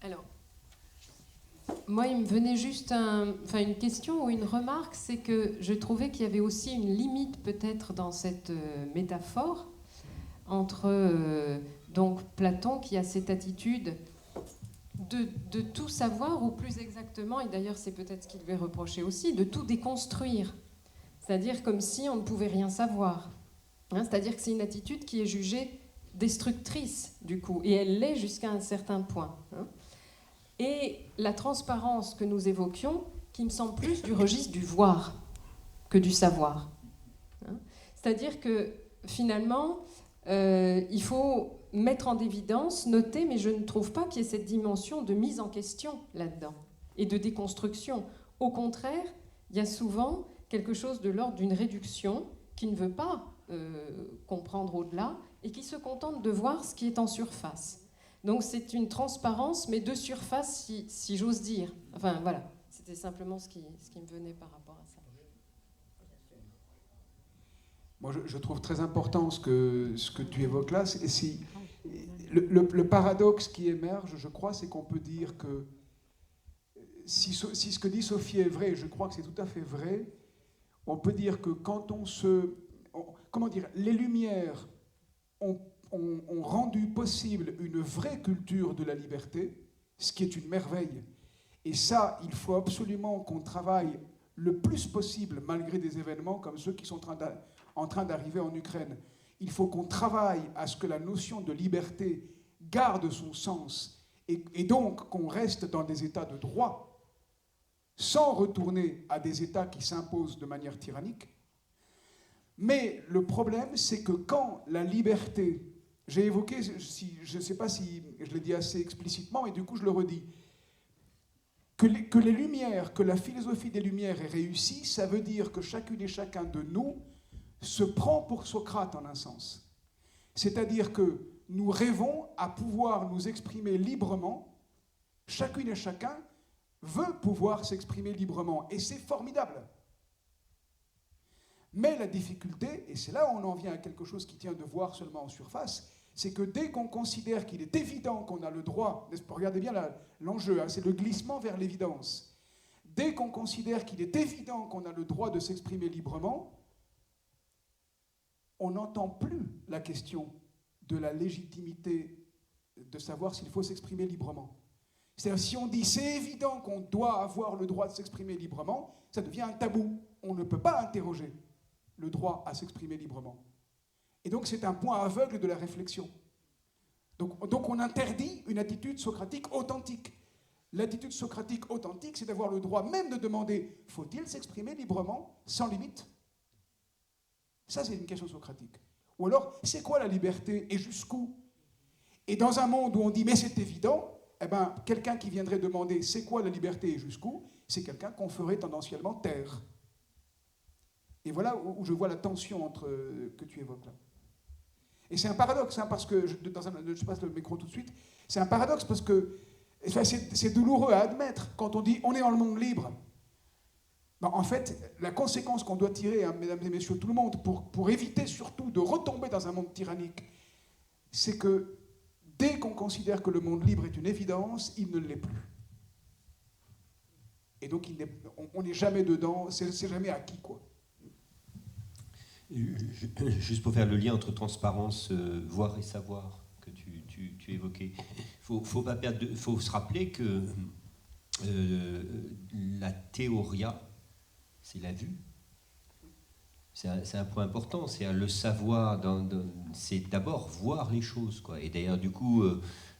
Alors, moi, il me venait juste une question ou une remarque, c'est que je trouvais qu'il y avait aussi une limite peut-être dans cette métaphore entre donc Platon qui a cette attitude de tout savoir, ou plus exactement, et d'ailleurs c'est peut-être ce qu'il lui est reproché aussi, de tout déconstruire. C'est-à-dire comme si on ne pouvait rien savoir. Hein, c'est-à-dire que c'est une attitude qui est jugée destructrice, du coup, et elle l'est jusqu'à un certain point. Hein. Et la transparence que nous évoquions, qui me semble plus du registre du voir que du savoir. Hein. C'est-à-dire que, finalement, il faut mettre en évidence, noter, mais je ne trouve pas qu'il y ait cette dimension de mise en question là-dedans, et de déconstruction. Au contraire, il y a souvent quelque chose de l'ordre d'une réduction qui ne veut pas comprendre au-delà et qui se contente de voir ce qui est en surface. Donc c'est une transparence, mais de surface, si j'ose dire. Enfin voilà, c'était simplement ce qui me venait par rapport à ça. Moi, je trouve très important ce que tu évoques là. Le paradoxe qui émerge, je crois, c'est qu'on peut dire que si ce que dit Sophie est vrai, et je crois que c'est tout à fait vrai, on peut dire que quand les Lumières ont rendu possible une vraie culture de la liberté, ce qui est une merveille. Et ça, il faut absolument qu'on travaille le plus possible, malgré des événements comme ceux qui sont en train d'arriver en Ukraine. Il faut qu'on travaille à ce que la notion de liberté garde son sens et donc qu'on reste dans des états de droit sans retourner à des états qui s'imposent de manière tyrannique. Mais le problème, c'est que quand la liberté, j'ai évoqué, je ne sais pas si je l'ai dit assez explicitement, et du coup je le redis, que les Lumières, que la philosophie des Lumières est réussie, ça veut dire que chacune et chacun de nous se prend pour Socrate en un sens. C'est-à-dire que nous rêvons à pouvoir nous exprimer librement, chacune et chacun veut pouvoir s'exprimer librement, et c'est formidable. Mais la difficulté, et c'est là où on en vient à quelque chose qui tient de voir seulement en surface, c'est que dès qu'on considère qu'il est évident qu'on a le droit, regardez bien l'enjeu, hein, c'est le glissement vers l'évidence. Dès qu'on considère qu'il est évident qu'on a le droit de s'exprimer librement, on n'entend plus la question de la légitimité de savoir s'il faut s'exprimer librement. C'est-à-dire, si on dit c'est évident qu'on doit avoir le droit de s'exprimer librement, ça devient un tabou. On ne peut pas interroger le droit à s'exprimer librement. Et donc c'est un point aveugle de la réflexion. Donc on interdit une attitude socratique authentique. L'attitude socratique authentique, c'est d'avoir le droit même de demander « faut-il s'exprimer librement, sans limite ?» Ça, c'est une question socratique. Ou alors, c'est quoi la liberté et jusqu'où? Et dans un monde où on dit « mais c'est évident », eh ben, quelqu'un qui viendrait demander « c'est quoi la liberté et jusqu'où ?» c'est quelqu'un qu'on ferait tendanciellement taire. Et voilà où je vois la tension que tu évoques là. Et c'est un paradoxe, hein, parce que, je passe le micro tout de suite, c'est un paradoxe parce que c'est douloureux à admettre quand on dit on est dans le monde libre. Ben, en fait, la conséquence qu'on doit tirer, hein, mesdames et messieurs, tout le monde, pour éviter surtout de retomber dans un monde tyrannique, c'est que dès qu'on considère que le monde libre est une évidence, il ne l'est plus. Et donc on n'est jamais dedans, c'est jamais acquis, quoi. Juste pour faire le lien entre transparence, voir et savoir que tu évoquais, faut se rappeler que la théoria, c'est la vue. C'est un point important, c'est le savoir, c'est d'abord voir les choses, quoi. Et d'ailleurs, du coup,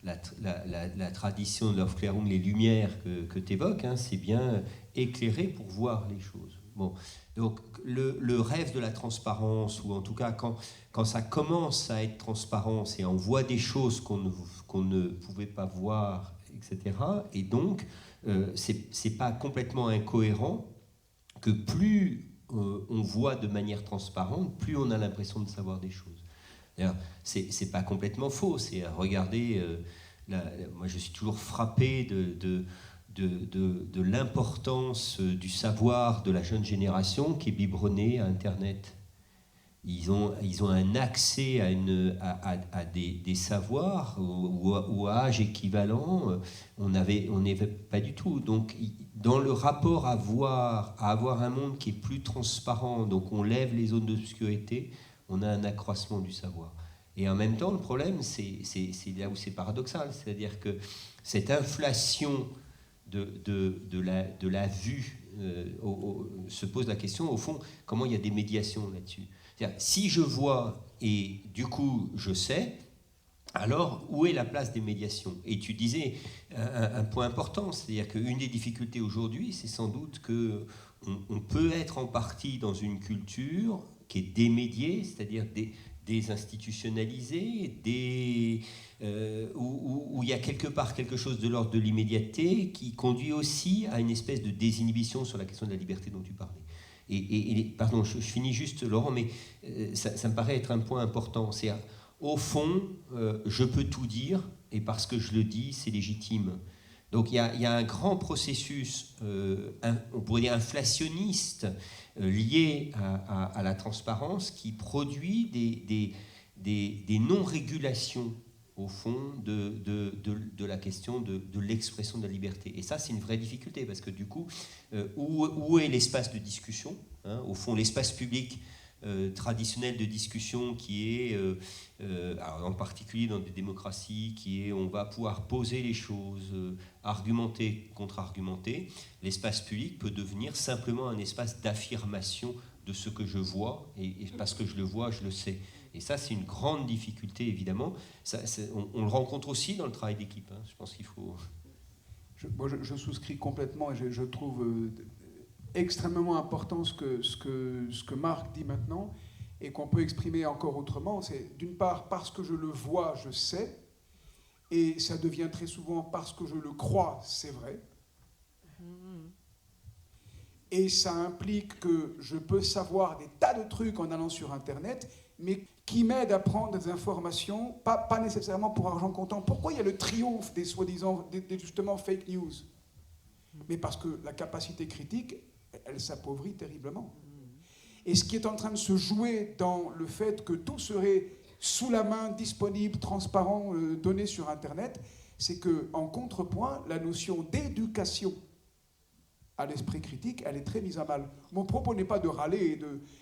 la tradition de l'Aufklärung, les lumières que tu évoques, hein, c'est bien éclairer pour voir les choses. Bon, donc le rêve de la transparence, ou en tout cas quand ça commence à être transparence et on voit des choses qu'on ne pouvait pas voir, etc. Et donc, c'est pas complètement incohérent que plus on voit de manière transparente, plus on a l'impression de savoir des choses. D'ailleurs, c'est pas complètement faux. C'est regarder. Moi, je suis toujours frappé de l'importance du savoir de la jeune génération qui est biberonnée à Internet. Ils ont un accès à des savoirs ou à âge équivalent. On n'est pas du tout. Donc, dans le rapport à avoir un monde qui est plus transparent, donc on lève les zones d'obscurité, on a un accroissement du savoir. Et en même temps, le problème, c'est là où c'est paradoxal, c'est-à-dire que cette inflation de la vue se pose la question, au fond, comment il y a des médiations là-dessus. C'est-à-dire, si je vois et du coup je sais, alors où est la place des médiations? Et tu disais un point important, c'est-à-dire qu'une des difficultés aujourd'hui, c'est sans doute qu'on peut être en partie dans une culture qui est démédiée, c'est-à-dire désinstitutionnalisée, où il y a quelque part quelque chose de l'ordre de l'immédiateté qui conduit aussi à une espèce de désinhibition sur la question de la liberté dont tu parlais. Pardon, je finis juste, Laurent, mais ça me paraît être un point important. C'est, au fond, je peux tout dire, et parce que je le dis, c'est légitime. Donc il y a un grand processus, on pourrait dire inflationniste, lié à la transparence, qui produit des non-régulations, au fond, de la question de l'expression de la liberté. Et ça, c'est une vraie difficulté, parce que du coup, où est l'espace de discussion, hein, au fond, l'espace public traditionnel de discussion qui est, alors en particulier dans des démocraties, qui est on va pouvoir poser les choses, argumenter, contre-argumenter. L'espace public peut devenir simplement un espace d'affirmation de ce que je vois, et parce que je le vois, je le sais. Et ça, c'est une grande difficulté, évidemment. On le rencontre aussi dans le travail d'équipe. Hein. Je pense qu'il faut... Je souscris complètement et je trouve extrêmement important ce que Marc dit maintenant et qu'on peut exprimer encore autrement. C'est d'une part parce que je le vois, je sais, et ça devient très souvent parce que je le crois, c'est vrai. Et ça implique que je peux savoir des tas de trucs en allant sur Internet, mais qui m'aident à prendre des informations, pas nécessairement pour argent comptant. Pourquoi il y a le triomphe des soi-disant, justement, fake news? Mais parce que la capacité critique, elle s'appauvrit terriblement. Et ce qui est en train de se jouer dans le fait que tout serait sous la main, disponible, transparent, donné sur Internet, c'est qu'en contrepoint, la notion d'éducation à l'esprit critique, elle est très mise à mal. Mon propos n'est pas de râler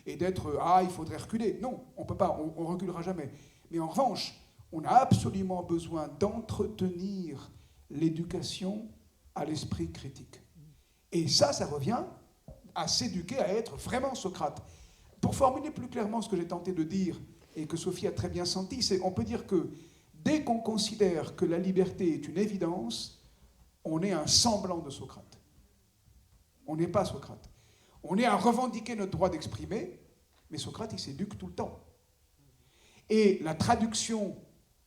et d'être « Ah, il faudrait reculer ». Non, on ne peut pas, on ne reculera jamais. Mais en revanche, on a absolument besoin d'entretenir l'éducation à l'esprit critique. Et ça revient à s'éduquer, à être vraiment Socrate. Pour formuler plus clairement ce que j'ai tenté de dire, et que Sophie a très bien senti, c'est on peut dire que dès qu'on considère que la liberté est une évidence, on est un semblant de Socrate. On n'est pas Socrate. On est à revendiquer notre droit d'exprimer, mais Socrate, il s'éduque tout le temps. Et la traduction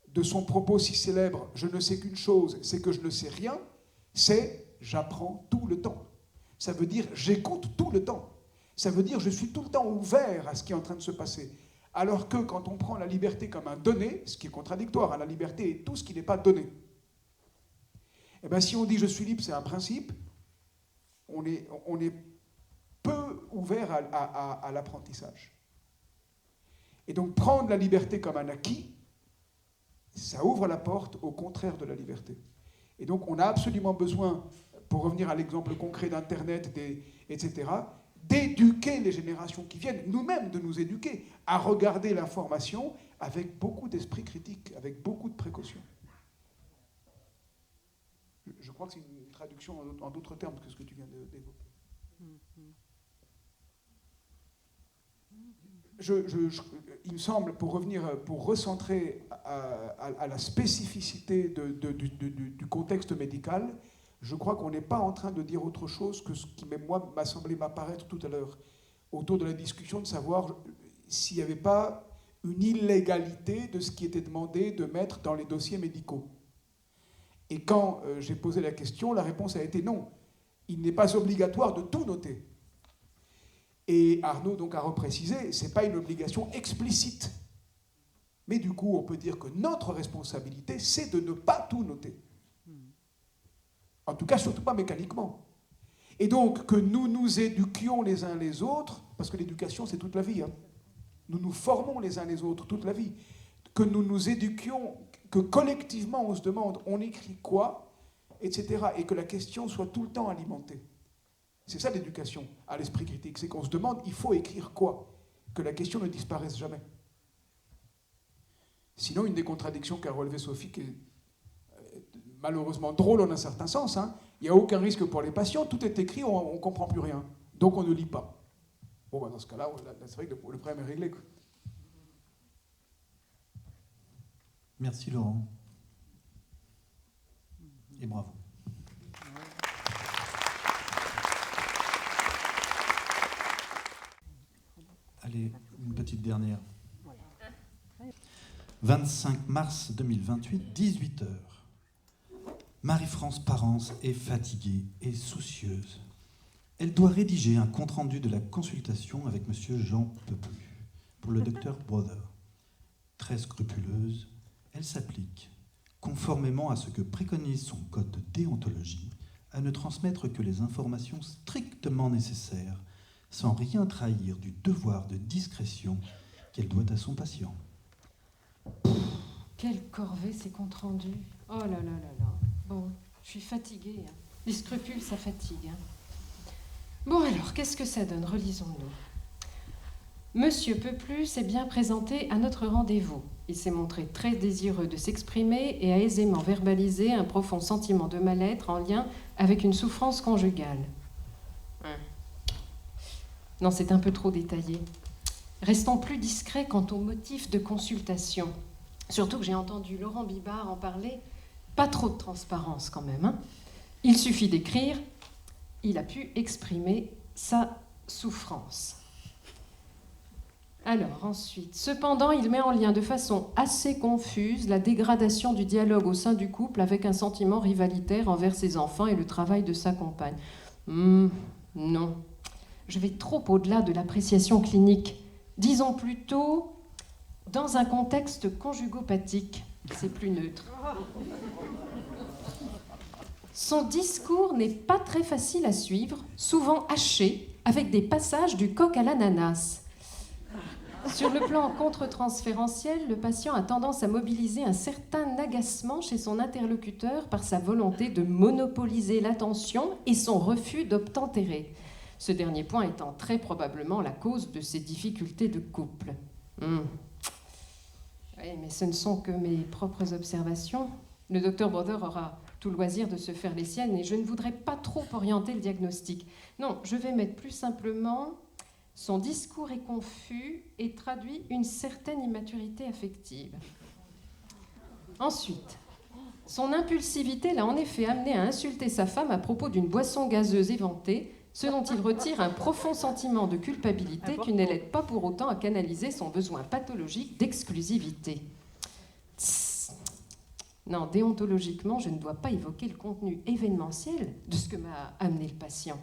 de son propos si célèbre « je ne sais qu'une chose, c'est que je ne sais rien », c'est « j'apprends tout le temps ». Ça veut dire « j'écoute tout le temps ». Ça veut dire « je suis tout le temps ouvert à ce qui est en train de se passer ». Alors que quand on prend la liberté comme un donné, ce qui est contradictoire, hein, la liberté est tout ce qui n'est pas donné. Et bien si on dit « je suis libre », c'est un principe, on est peu ouvert à l'apprentissage. Et donc prendre la liberté comme un acquis, ça ouvre la porte au contraire de la liberté. Et donc on a absolument besoin, pour revenir à l'exemple concret d'Internet, etc., d'éduquer les générations qui viennent, nous-mêmes de nous éduquer, à regarder l'information avec beaucoup d'esprit critique, avec beaucoup de précaution. Je crois que c'est une traduction en d'autres termes que ce que tu viens d'évoquer. Il me semble, pour revenir, pour recentrer à la spécificité du contexte médical, je crois qu'on n'est pas en train de dire autre chose que ce qui, moi, m'a semblé m'apparaître tout à l'heure, autour de la discussion de savoir s'il n'y avait pas une illégalité de ce qui était demandé de mettre dans les dossiers médicaux. Et quand j'ai posé la question, la réponse a été non. Il n'est pas obligatoire de tout noter. Et Arnaud donc a reprécisé, ce n'est pas une obligation explicite. Mais du coup, on peut dire que notre responsabilité, c'est de ne pas tout noter. En tout cas, surtout pas mécaniquement. Et donc, que nous nous éduquions les uns les autres, parce que l'éducation, c'est toute la vie. Hein. Nous nous formons les uns les autres toute la vie. Que nous nous éduquions, que collectivement, on se demande, on écrit quoi, etc. Et que la question soit tout le temps alimentée. C'est ça l'éducation à l'esprit critique, c'est qu'on se demande, il faut écrire quoi? Que la question ne disparaisse jamais. Sinon, une des contradictions qu'a relevé Sophie, qui est malheureusement drôle en un certain sens, hein, il n'y a aucun risque pour les patients, tout est écrit, on ne comprend plus rien, donc on ne lit pas. Bon, ben dans ce cas-là, c'est vrai que le problème est réglé. Quoi. Merci Laurent. Et bravo. Allez, une petite dernière. 25 mars 2028, 18h. Marie-France Parence est fatiguée et soucieuse. Elle doit rédiger un compte-rendu de la consultation avec M. Jean Peuplu pour le docteur Brother. Très scrupuleuse, elle s'applique, conformément à ce que préconise son code de déontologie, à ne transmettre que les informations strictement nécessaires, sans rien trahir du devoir de discrétion qu'elle doit à son patient. Quelle corvée ces comptes rendus. Oh là là là là. Bon, je suis fatiguée. Hein. Les scrupules, ça fatigue. Hein. Bon alors, qu'est-ce que ça donne? Relisons-nous. Monsieur Peuplu s'est bien présenté à notre rendez-vous. Il s'est montré très désireux de s'exprimer et a aisément verbalisé un profond sentiment de mal-être en lien avec une souffrance conjugale. Non, c'est un peu trop détaillé. Restons plus discrets quant aux motifs de consultation. Surtout que j'ai entendu Laurent Bibard en parler. Pas trop de transparence quand même, hein. Il suffit d'écrire, il a pu exprimer sa souffrance. Alors ensuite, cependant, il met en lien de façon assez confuse la dégradation du dialogue au sein du couple avec un sentiment rivalitaire envers ses enfants et le travail de sa compagne. Non, je vais trop au-delà de l'appréciation clinique. Disons plutôt dans un contexte conjugopathique. C'est plus neutre. Son discours n'est pas très facile à suivre, souvent haché, avec des passages du coq à l'ananas. Sur le plan contre-transférentiel, le patient a tendance à mobiliser un certain agacement chez son interlocuteur par sa volonté de monopoliser l'attention et son refus d'obtempérer. Ce dernier point étant très probablement la cause de ses difficultés de couple. Oui, mais ce ne sont que mes propres observations. Le docteur Broder aura tout loisir de se faire les siennes et je ne voudrais pas trop orienter le diagnostic. Non, je vais mettre plus simplement... Son discours est confus et traduit une certaine immaturité affective. Ensuite, son impulsivité l'a en effet amené à insulter sa femme à propos d'une boisson gazeuse éventée, ce dont il retire un profond sentiment de culpabilité qui ne l'aide pas pour autant à canaliser son besoin pathologique d'exclusivité. Non, déontologiquement, je ne dois pas évoquer le contenu événementiel de ce que m'a amené le patient.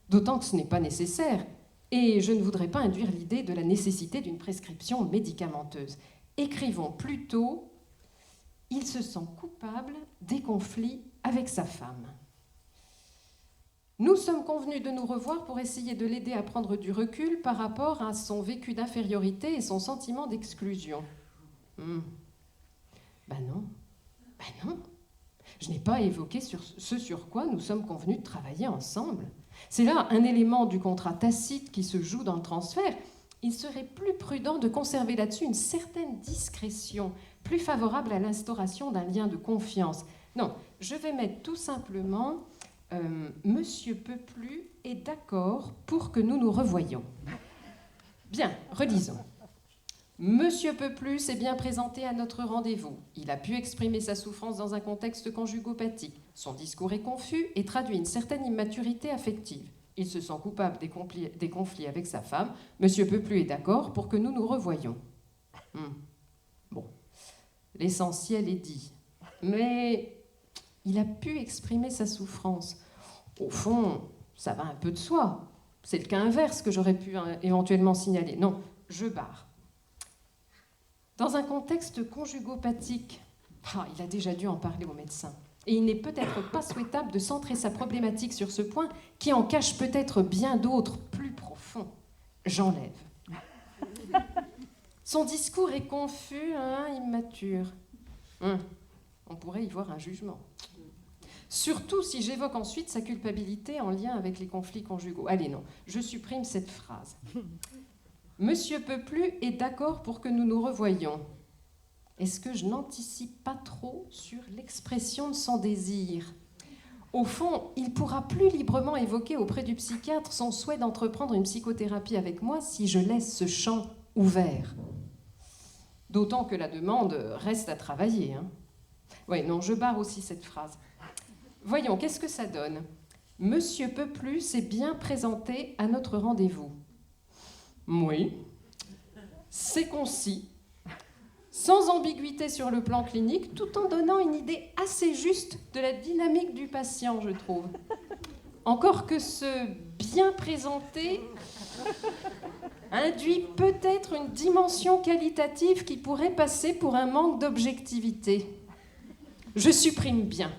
D'autant que ce n'est pas nécessaire. Et je ne voudrais pas induire l'idée de la nécessité d'une prescription médicamenteuse. Écrivons plutôt « Il se sent coupable des conflits avec sa femme ». Nous sommes convenus de nous revoir pour essayer de l'aider à prendre du recul par rapport à son vécu d'infériorité et son sentiment d'exclusion. Ben non. Je n'ai pas évoqué ce sur quoi nous sommes convenus de travailler ensemble. C'est là un élément du contrat tacite qui se joue dans le transfert. Il serait plus prudent de conserver là-dessus une certaine discrétion, plus favorable à l'instauration d'un lien de confiance. Non, je vais mettre tout simplement Monsieur Peuplu est d'accord pour que nous nous revoyions. Bien, relisons. Monsieur Peuplu s'est bien présenté à notre rendez-vous. Il a pu exprimer sa souffrance dans un contexte conjugopathique. Son discours est confus et traduit une certaine immaturité affective. Il se sent coupable des conflits avec sa femme. Monsieur Peuplu est d'accord pour que nous nous revoyions. Bon, l'essentiel est dit. Mais il a pu exprimer sa souffrance. Au fond, ça va un peu de soi. C'est le cas inverse que j'aurais pu éventuellement signaler. Non, je barre. Dans un contexte conjugopathique, il a déjà dû en parler au médecin. Et il n'est peut-être pas souhaitable de centrer sa problématique sur ce point qui en cache peut-être bien d'autres plus profonds. J'enlève. Son discours est confus, immature. On pourrait y voir un jugement. Surtout si j'évoque ensuite sa culpabilité en lien avec les conflits conjugaux. Allez, non, je supprime cette phrase. Monsieur Peuplu est d'accord pour que nous nous revoyions. Est-ce que je n'anticipe pas trop sur l'expression de son désir ? Au fond, il pourra plus librement évoquer auprès du psychiatre son souhait d'entreprendre une psychothérapie avec moi si je laisse ce champ ouvert. D'autant que la demande reste à travailler. Oui, non, je barre aussi cette phrase. Voyons, qu'est-ce que ça donne ? Monsieur Peuplu s'est bien présenté à notre rendez-vous. Oui, c'est concis, sans ambiguïté sur le plan clinique, tout en donnant une idée assez juste de la dynamique du patient, je trouve. Encore que ce bien présenté induit peut-être une dimension qualitative qui pourrait passer pour un manque d'objectivité. Je supprime bien.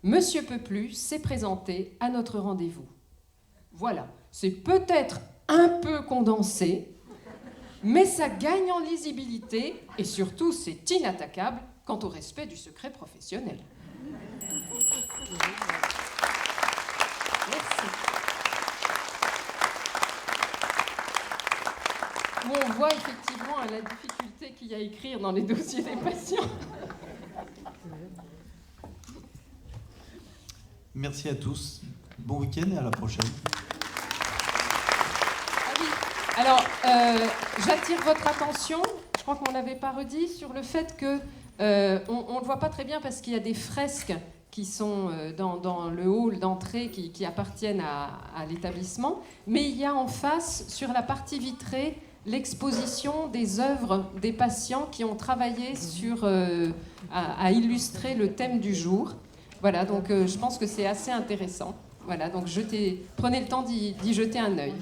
Monsieur Peuplu s'est présenté à notre rendez-vous. Voilà. C'est peut-être un peu condensé, mais ça gagne en lisibilité et surtout c'est inattaquable quant au respect du secret professionnel. Merci. On voit effectivement la difficulté qu'il y a à écrire dans les dossiers des patients. Merci à tous. Bon week-end et à la prochaine. Ah oui. Alors, j'attire votre attention, je crois qu'on ne l'avait pas redit, sur le fait que on ne le voit pas très bien parce qu'il y a des fresques qui sont dans le hall d'entrée qui appartiennent à l'établissement, mais il y a en face, sur la partie vitrée, l'exposition des œuvres des patients qui ont travaillé à illustrer le thème du jour. Voilà, donc je pense que c'est assez intéressant. Voilà, donc prenez le temps d'y jeter un œil.